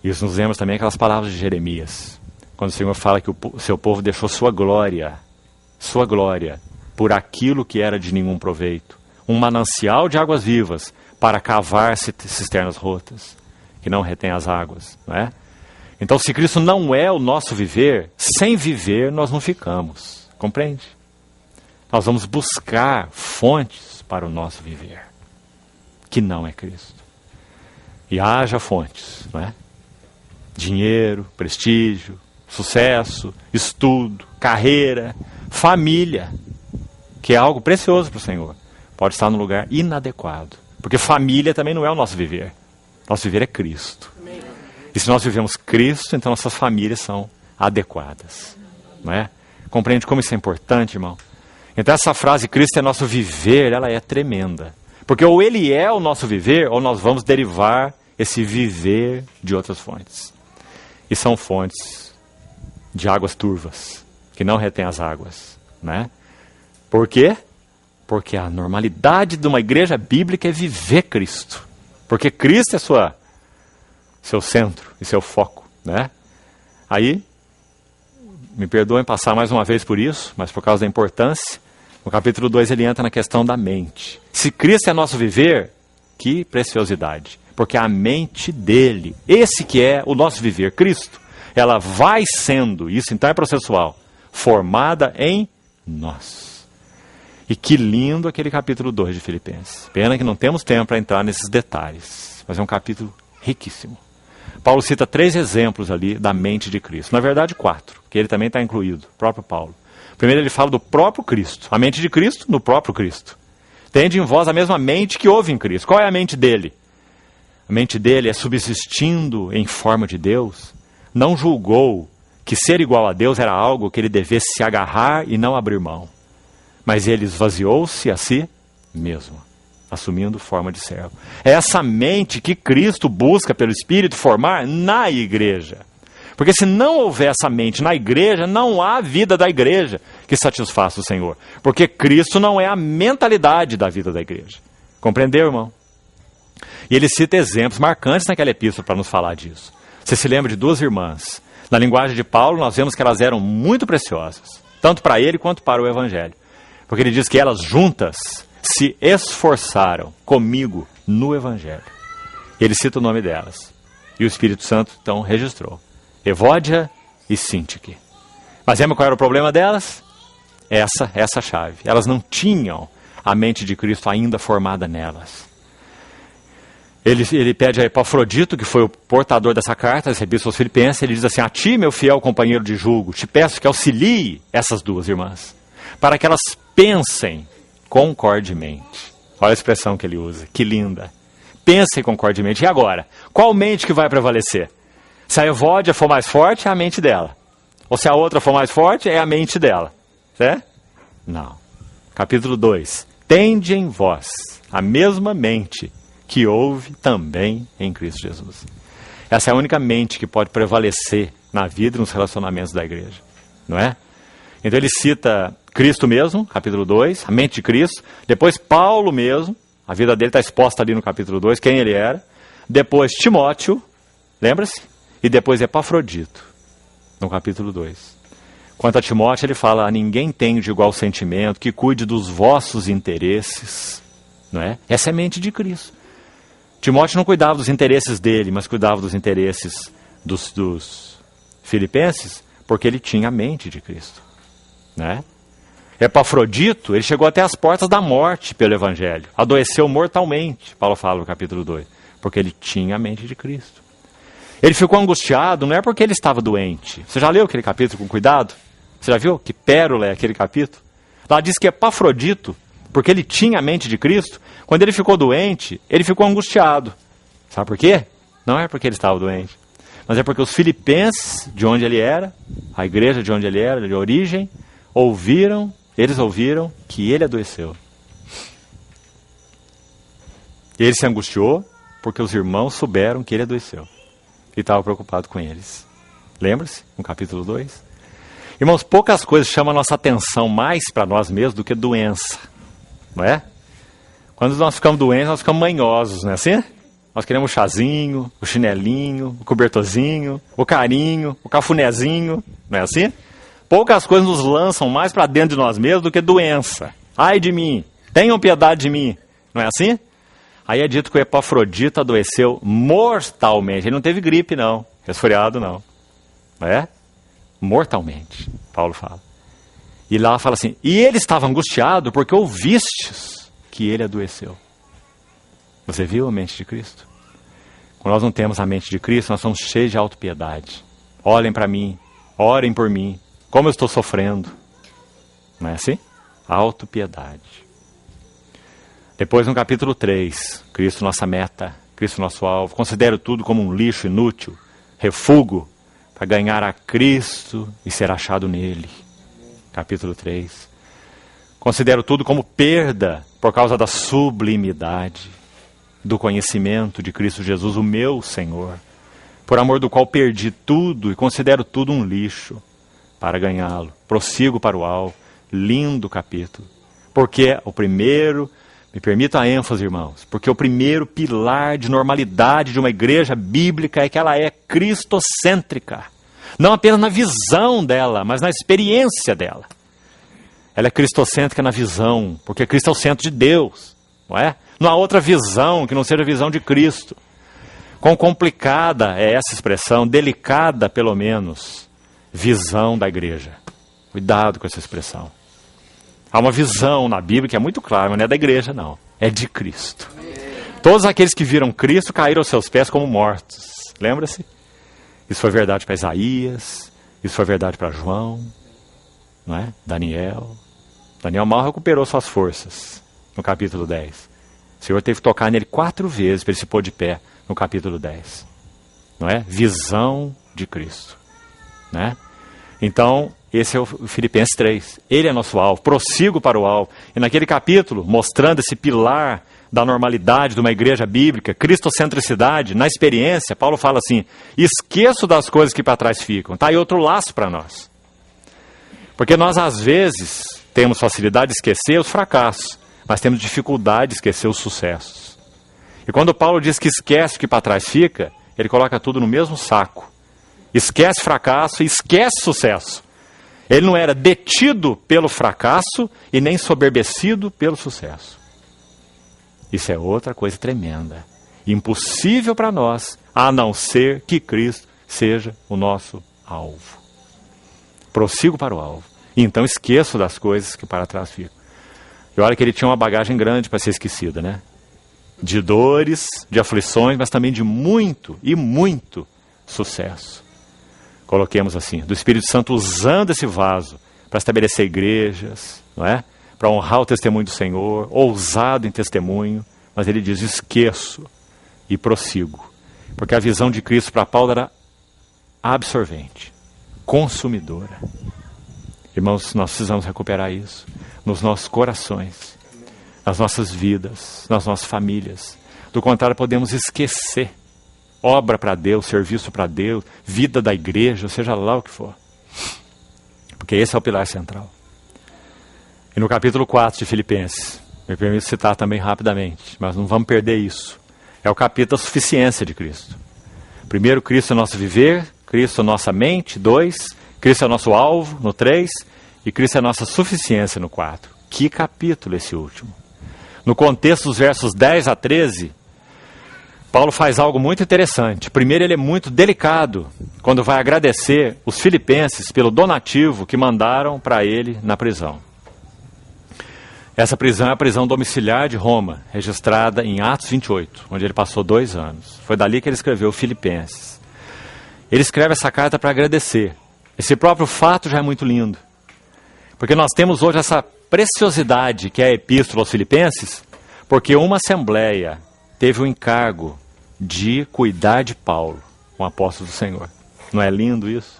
E isso nos lembra também aquelas palavras de Jeremias, quando o Senhor fala que o seu povo deixou sua glória, por aquilo que era de nenhum proveito, um manancial de águas vivas para cavar cisternas rotas, que não retém as águas, não é? Então, se Cristo não é o nosso viver, sem viver nós não ficamos, compreende? Nós vamos buscar fontes para o nosso viver, que não é Cristo. E haja fontes, não é? Dinheiro, prestígio, sucesso, estudo, carreira, família, que é algo precioso para o Senhor, pode estar num lugar inadequado. Porque família também não é o nosso viver. Nosso viver é Cristo. E se nós vivemos Cristo, então nossas famílias são adequadas. Não é? Compreende como isso é importante, irmão? Então essa frase, Cristo é nosso viver, ela é tremenda. Porque ou Ele é o nosso viver, ou nós vamos derivar esse viver de outras fontes. E são fontes de águas turvas, que não retêm as águas. Né? Por quê? Porque a normalidade de uma igreja bíblica é viver Cristo. Porque Cristo é seu centro e seu foco. Né? Aí, me perdoem passar mais uma vez por isso, mas por causa da importância, no capítulo 2 ele entra na questão da mente. Se Cristo é nosso viver, que preciosidade. Porque a mente dele, esse que é o nosso viver, Cristo, ela vai sendo, isso então é processual, formada em nós. E que lindo aquele capítulo 2 de Filipenses. Pena que não temos tempo para entrar nesses detalhes, mas é um capítulo riquíssimo. Paulo cita 3 exemplos ali da mente de Cristo. Na verdade 4, porque ele também está incluído, o próprio Paulo. Primeiro ele fala do próprio Cristo. A mente de Cristo no próprio Cristo. Tende em vós a mesma mente que houve em Cristo. Qual é a mente dele? A mente dele é subsistindo em forma de Deus. Não julgou que ser igual a Deus era algo que ele devesse se agarrar e não abrir mão. Mas ele esvaziou-se a si mesmo, assumindo forma de servo. É essa mente que Cristo busca pelo Espírito formar na igreja. Porque se não houver essa mente na igreja, não há vida da igreja que satisfaça o Senhor. Porque Cristo não é a mentalidade da vida da igreja. Compreendeu, irmão? E ele cita exemplos marcantes naquela epístola para nos falar disso. Você se lembra de 2 irmãs. Na linguagem de Paulo, nós vemos que elas eram muito preciosas. Tanto para ele quanto para o Evangelho. Porque ele diz que elas juntas se esforçaram comigo no Evangelho. Ele cita o nome delas. E o Espírito Santo, então, registrou. Evódia e Síntique. Mas lembra qual era o problema delas? Essa chave. Elas não tinham a mente de Cristo ainda formada nelas. Ele pede a Epafrodito, que foi o portador dessa carta, essa epístola aos Filipenses, ele diz assim: a ti, meu fiel companheiro de julgo, te peço que auxilie essas 2 irmãs, para que elas pensem concordemente. Olha a expressão que ele usa, que linda. Pensem concordemente. E agora? Qual mente que vai prevalecer? Se a Evódia for mais forte, é a mente dela. Ou se a outra for mais forte, é a mente dela. Certo? Não. Capítulo 2. Tende em vós a mesma mente que houve também em Cristo Jesus. Essa é a única mente que pode prevalecer na vida e nos relacionamentos da igreja. Não é? Então ele cita Cristo mesmo, capítulo 2, a mente de Cristo. Depois Paulo mesmo, a vida dele está exposta ali no capítulo 2, quem ele era. Depois Timóteo, lembra-se? E depois Epafrodito, no capítulo 2. Quanto a Timóteo, ele fala: a ninguém tem de igual sentimento, que cuide dos vossos interesses. Não é? Essa é a mente de Cristo. Timóteo não cuidava dos interesses dele, mas cuidava dos interesses dos filipenses, porque ele tinha a mente de Cristo. Né? Epafrodito, ele chegou até as portas da morte pelo Evangelho. Adoeceu mortalmente, Paulo fala no capítulo 2, porque ele tinha a mente de Cristo. Ele ficou angustiado, não é porque ele estava doente. Você já leu aquele capítulo com cuidado? Você já viu que pérola é aquele capítulo? Lá diz que Epafrodito, porque ele tinha a mente de Cristo, quando ele ficou doente, ele ficou angustiado. Sabe por quê? Não é porque ele estava doente, mas é porque os filipenses, de onde ele era, a igreja de onde ele era, de origem, eles ouviram que ele adoeceu. Ele se angustiou porque os irmãos souberam que ele adoeceu. E estava preocupado com eles. Lembra-se? No capítulo 2. Irmãos, poucas coisas chamam a nossa atenção mais para nós mesmos do que doença. Não é? Quando nós ficamos doentes, nós ficamos manhosos, não é assim? Nós queremos o chazinho, o chinelinho, o cobertorzinho, o carinho, o cafunézinho, não é assim? Poucas coisas nos lançam mais para dentro de nós mesmos do que doença. Ai de mim, tenham piedade de mim, não é assim? Aí é dito que o Epafrodito adoeceu mortalmente. Ele não teve gripe não, resfriado não é? Mortalmente, Paulo fala. E lá fala assim: e ele estava angustiado porque ouvistes que ele adoeceu. Você viu a mente de Cristo? Quando nós não temos a mente de Cristo, nós somos cheios de autopiedade. Olhem para mim, orem por mim, como eu estou sofrendo. Não é assim? Autopiedade. Depois no capítulo 3, Cristo nossa meta, Cristo nosso alvo. Considero tudo como um lixo inútil, refúgio, para ganhar a Cristo e ser achado nele. Capítulo 3. Considero tudo como perda por causa da sublimidade do conhecimento de Cristo Jesus, o meu Senhor, por amor do qual perdi tudo e considero tudo um lixo para ganhá-lo. Prossigo para o alvo. Lindo capítulo. Porque o primeiro, me permita a ênfase, irmãos, porque o primeiro pilar de normalidade de uma igreja bíblica é que ela é cristocêntrica. Não apenas na visão dela, mas na experiência dela. Ela é cristocêntrica na visão, porque Cristo é o centro de Deus, não é? Não há outra visão que não seja a visão de Cristo. Quão complicada é essa expressão, delicada pelo menos, visão da igreja. Cuidado com essa expressão. Há uma visão na Bíblia que é muito clara, mas não é da igreja não, é de Cristo. Todos aqueles que viram Cristo caíram aos seus pés como mortos. Lembra-se? Isso foi verdade para Isaías, isso foi verdade para João, não é? Daniel mal recuperou suas forças no capítulo 10. O Senhor teve que tocar nele 4 vezes para ele se pôr de pé no capítulo 10. Não é? Visão de Cristo. Né? Então, esse é o Filipenses 3. Ele é nosso alvo. Prossigo para o alvo. E naquele capítulo, mostrando esse pilar da normalidade de uma igreja bíblica, cristocentricidade, na experiência, Paulo fala assim, esqueço das coisas que para trás ficam. Está aí outro laço para nós. Porque nós, às vezes, temos facilidade de esquecer os fracassos, mas temos dificuldade de esquecer os sucessos. E quando Paulo diz que esquece o que para trás fica, ele coloca tudo no mesmo saco. Esquece fracasso e esquece sucesso. Ele não era detido pelo fracasso e nem soberbecido pelo sucesso. Isso é outra coisa tremenda. Impossível para nós, a não ser que Cristo seja o nosso alvo. Prossigo para o alvo. E então esqueço das coisas que para trás ficam. E olha que ele tinha uma bagagem grande para ser esquecida, né? De dores, de aflições, mas também de muito e muito sucesso. Coloquemos assim, do Espírito Santo usando esse vaso para estabelecer igrejas, não é? Para honrar o testemunho do Senhor, ousado em testemunho, mas ele diz, esqueço e prossigo. Porque a visão de Cristo para Paulo era absorvente, consumidora. Irmãos, nós precisamos recuperar isso nos nossos corações, nas nossas vidas, nas nossas famílias. Do contrário, podemos esquecer obra para Deus, serviço para Deus, vida da igreja, seja lá o que for. Porque esse é o pilar central. E no capítulo 4 de Filipenses, me permito citar também rapidamente, mas não vamos perder isso. É o capítulo da suficiência de Cristo. Primeiro, Cristo é nosso viver, Cristo é nossa mente, 2, Cristo é nosso alvo, no 3, e Cristo é nossa suficiência, no 4. Que capítulo esse último? No contexto dos versos 10 a 13, Paulo faz algo muito interessante. Primeiro, ele é muito delicado quando vai agradecer os filipenses pelo donativo que mandaram para ele na prisão. Essa prisão é a prisão domiciliar de Roma, registrada em Atos 28, onde ele passou 2 anos. Foi dali que ele escreveu Filipenses. Ele escreve essa carta para agradecer. Esse próprio fato já é muito lindo. Porque nós temos hoje essa preciosidade que é a Epístola aos Filipenses, porque uma assembleia teve o encargo de cuidar de Paulo, um apóstolo do Senhor. Não é lindo isso?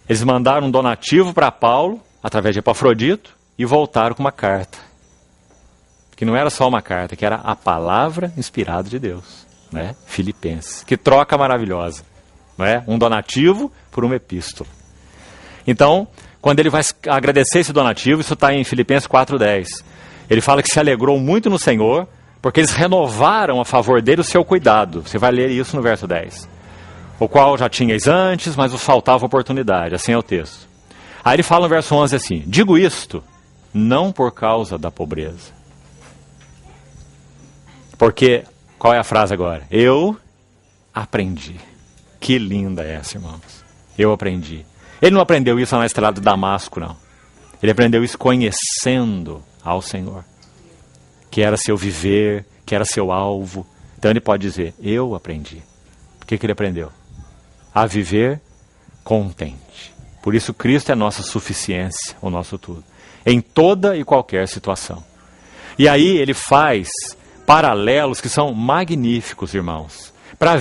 Eles mandaram um donativo para Paulo, através de Epafrodito, e voltaram com uma carta. Que não era só uma carta, que era a palavra inspirada de Deus. Né? Filipenses. Que troca maravilhosa. Não é? Um donativo por uma epístola. Então, quando ele vai agradecer esse donativo, isso está em Filipenses 4:10. Ele fala que se alegrou muito no Senhor, porque eles renovaram a favor dele o seu cuidado. Você vai ler isso no verso 10. O qual já tinhais antes, mas vos faltava oportunidade. Assim é o texto. Aí ele fala no verso 11 assim, digo isto, não por causa da pobreza. Porque, qual é a frase agora? Eu aprendi. Que linda essa, irmãos. Eu aprendi. Ele não aprendeu isso na estrada de Damasco, não. Ele aprendeu isso conhecendo ao Senhor. Que era seu viver, que era seu alvo. Então ele pode dizer, eu aprendi. O que ele aprendeu? A viver contente. Por isso Cristo é a nossa suficiência, o nosso tudo. Em toda e qualquer situação. E aí ele faz paralelos que são magníficos, irmãos. Para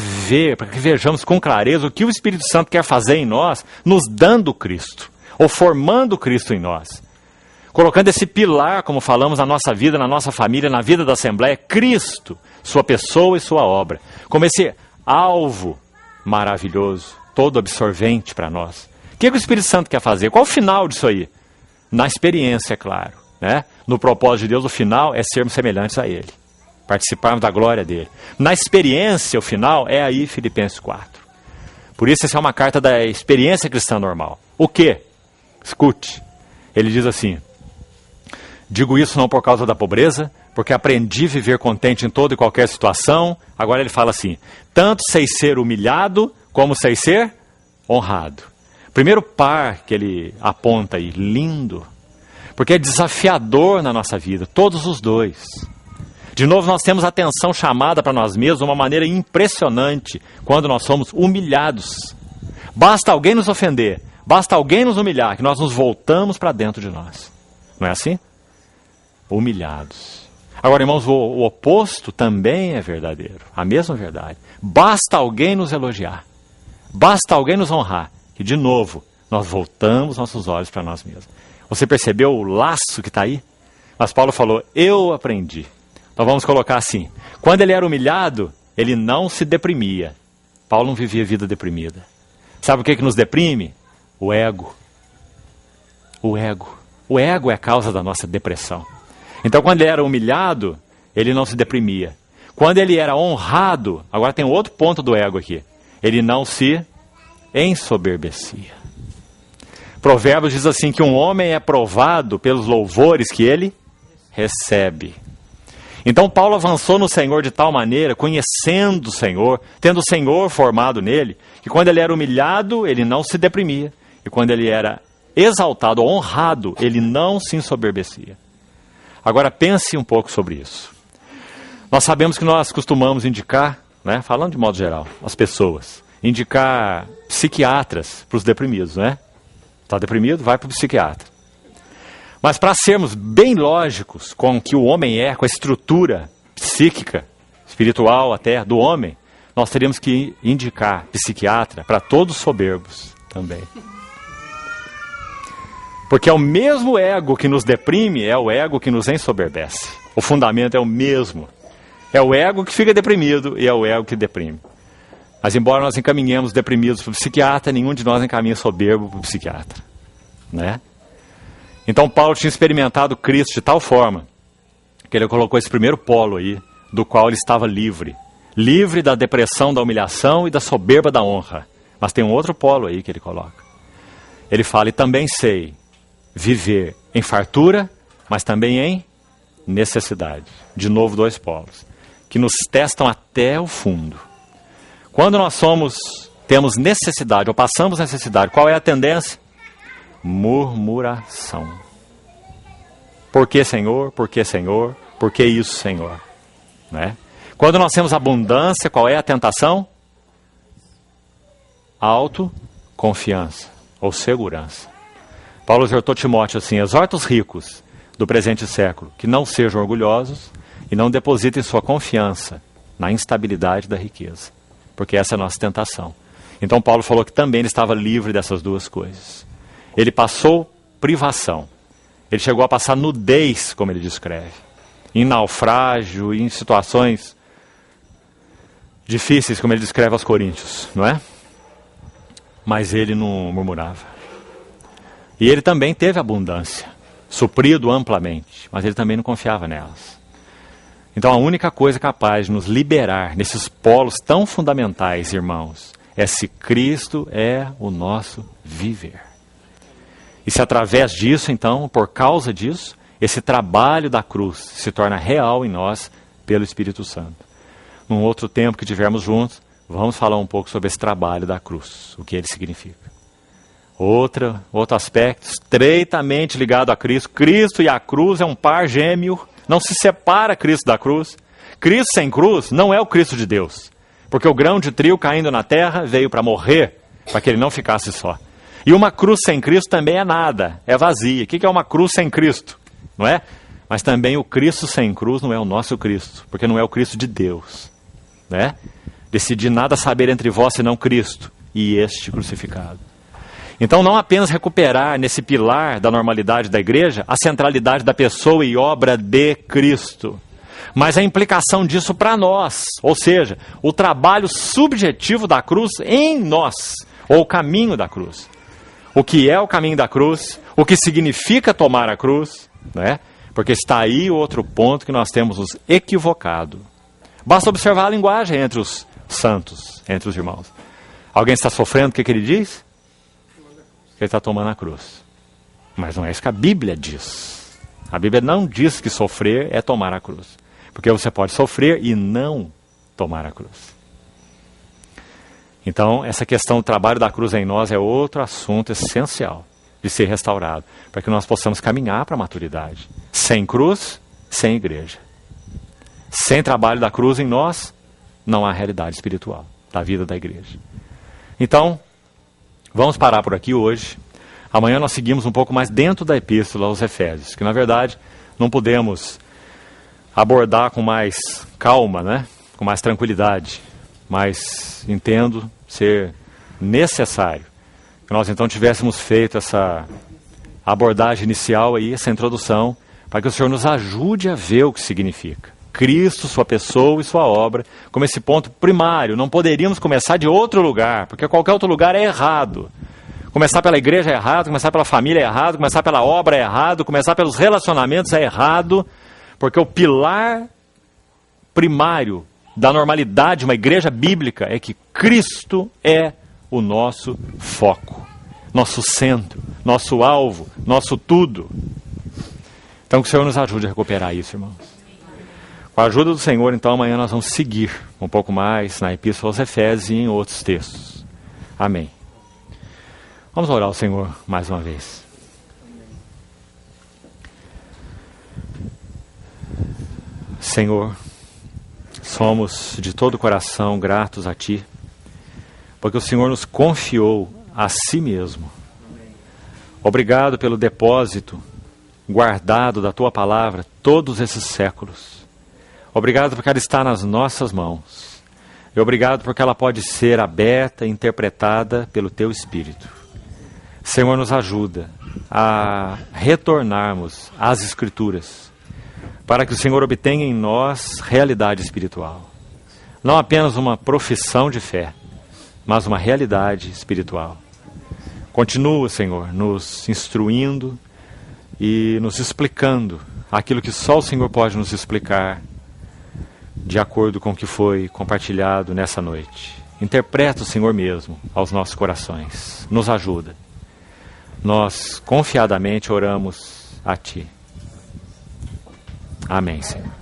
que vejamos com clareza o que o Espírito Santo quer fazer em nós, nos dando Cristo. Ou formando Cristo em nós. Colocando esse pilar, como falamos, na nossa vida, na nossa família, na vida da Assembleia, Cristo, sua pessoa e sua obra. Como esse alvo maravilhoso, todo absorvente para nós. O que o Espírito Santo quer fazer? Qual o final disso aí? Na experiência, é claro. Né? No propósito de Deus, o final é sermos semelhantes a Ele. Participarmos da glória dEle. Na experiência, o final é aí Filipenses 4. Por isso, essa é uma carta da experiência cristã normal. O quê? Escute. Ele diz assim, Digo isso não por causa da pobreza, porque aprendi a viver contente em toda e qualquer situação. Agora ele fala assim, tanto sei ser humilhado, como sei ser honrado. Primeiro par que ele aponta aí, lindo, porque é desafiador na nossa vida, todos os dois. De novo, nós temos a atenção chamada para nós mesmos de uma maneira impressionante quando nós somos humilhados. Basta alguém nos ofender, basta alguém nos humilhar, que nós nos voltamos para dentro de nós. Não é assim? Humilhados. Agora, irmãos, o oposto também é verdadeiro. A mesma verdade. Basta alguém nos elogiar. Basta alguém nos honrar. Que, de novo, nós voltamos nossos olhos para nós mesmos. Você percebeu o laço que está aí? Mas Paulo falou, eu aprendi. Então vamos colocar assim. Quando ele era humilhado, ele não se deprimia. Paulo não vivia vida deprimida. Sabe o que nos deprime? O ego. O ego. O ego é a causa da nossa depressão. Então, quando ele era humilhado, ele não se deprimia. Quando ele era honrado, agora tem outro ponto do ego aqui. Ele não se ensoberbecia. Provérbios diz assim que um homem é provado pelos louvores que ele recebe. Então, Paulo avançou no Senhor de tal maneira, conhecendo o Senhor, tendo o Senhor formado nele, que quando ele era humilhado, ele não se deprimia. E quando ele era exaltado, honrado, ele não se ensoberbecia. Agora pense um pouco sobre isso. Nós sabemos que nós costumamos indicar, né, falando de modo geral, as pessoas, indicar psiquiatras para os deprimidos, né? Está deprimido? Vai para o psiquiatra. Mas para sermos bem lógicos com o que o homem é, com a estrutura psíquica, espiritual até, do homem, nós teríamos que indicar psiquiatra para todos os soberbos também. Porque é o mesmo ego que nos deprime, é o ego que nos ensoberbece. O fundamento é o mesmo. É o ego que fica deprimido e é o ego que deprime. Mas embora nós encaminhemos deprimidos para o psiquiatra, nenhum de nós encaminha soberbo para o psiquiatra. Né? Então Paulo tinha experimentado Cristo de tal forma que ele colocou esse primeiro polo aí, do qual ele estava livre. Livre da depressão, da humilhação e da soberba da honra. Mas tem um outro polo aí que ele coloca. Ele fala, e também sei viver em fartura, mas também em necessidade. De novo, dois polos, que nos testam até o fundo. Quando nós temos necessidade, ou passamos necessidade, qual é a tendência? Murmuração. Por que, Senhor? Por que, Senhor? Por que isso, Senhor? Né? Quando nós temos abundância, qual é a tentação? Autoconfiança ou segurança. Paulo exortou Timóteo assim, exorta os ricos do presente século, que não sejam orgulhosos e não depositem sua confiança na instabilidade da riqueza, porque essa é a nossa tentação. Então Paulo falou que também ele estava livre dessas duas coisas. Ele passou privação, ele chegou a passar nudez, como ele descreve, em naufrágio, em situações difíceis, como ele descreve aos Coríntios, não é? Mas ele não murmurava. E ele também teve abundância, suprido amplamente, mas ele também não confiava nelas. Então a única coisa capaz de nos liberar nesses polos tão fundamentais, irmãos, é se Cristo é o nosso viver. E se através disso, então, por causa disso, esse trabalho da cruz se torna real em nós pelo Espírito Santo. Num outro tempo que tivermos juntos, vamos falar um pouco sobre esse trabalho da cruz, o que ele significa. Outro aspecto estreitamente ligado a Cristo. Cristo e a cruz é um par gêmeo. Não se separa Cristo da cruz. Cristo sem cruz não é o Cristo de Deus. Porque o grão de trigo caindo na terra veio para morrer, para que ele não ficasse só. E uma cruz sem Cristo também é nada, é vazia. O que é uma cruz sem Cristo? Não é? Mas também o Cristo sem cruz não é o nosso Cristo, porque não é o Cristo de Deus. Né? Decidi nada saber entre vós senão Cristo e este crucificado. Então não apenas recuperar nesse pilar da normalidade da igreja a centralidade da pessoa e obra de Cristo, mas a implicação disso para nós, ou seja, o trabalho subjetivo da cruz em nós, ou o caminho da cruz. O que é o caminho da cruz, o que significa tomar a cruz, né? Porque está aí outro ponto que nós temos nos equivocado. Basta observar a linguagem entre os santos, entre os irmãos. Alguém está sofrendo, o que ele diz? Ele está tomando a cruz. Mas não é isso que a Bíblia diz. A Bíblia não diz que sofrer é tomar a cruz. Porque você pode sofrer e não tomar a cruz. Então, essa questão do trabalho da cruz em nós é outro assunto essencial de ser restaurado, para que nós possamos caminhar para a maturidade. Sem cruz, sem igreja. Sem trabalho da cruz em nós, não há realidade espiritual da vida da igreja. Então, vamos parar por aqui hoje. Amanhã nós seguimos um pouco mais dentro da epístola aos Efésios, que na verdade não podemos abordar com mais calma, né? Com mais tranquilidade, mas entendo ser necessário que nós então tivéssemos feito essa abordagem inicial aí, essa introdução, para que o Senhor nos ajude a ver o que significa Cristo, sua pessoa e sua obra, como esse ponto primário. Não poderíamos começar de outro lugar, porque qualquer outro lugar é errado. Começar pela igreja é errado, começar pela família é errado, começar pela obra é errado, começar pelos relacionamentos é errado, porque o pilar primário da normalidade de uma igreja bíblica é que Cristo é o nosso foco, nosso centro, nosso alvo, nosso tudo. Então que o Senhor nos ajude a recuperar isso, irmãos. Com a ajuda do Senhor, então, amanhã nós vamos seguir um pouco mais na Epístola aos Efésios e em outros textos. Amém. Vamos orar ao Senhor mais uma vez. Senhor, somos de todo o coração gratos a Ti, porque o Senhor nos confiou a Si mesmo. Obrigado pelo depósito guardado da Tua palavra todos esses séculos. Obrigado porque ela está nas nossas mãos. E obrigado porque ela pode ser aberta e interpretada pelo Teu Espírito. Senhor, nos ajuda a retornarmos às Escrituras, para que o Senhor obtenha em nós realidade espiritual. Não apenas uma profissão de fé, mas uma realidade espiritual. Continua, Senhor, nos instruindo e nos explicando aquilo que só o Senhor pode nos explicar, de acordo com o que foi compartilhado nessa noite. Interpreta o Senhor mesmo aos nossos corações. Nos ajuda. Nós confiadamente oramos a Ti. Amém, Senhor.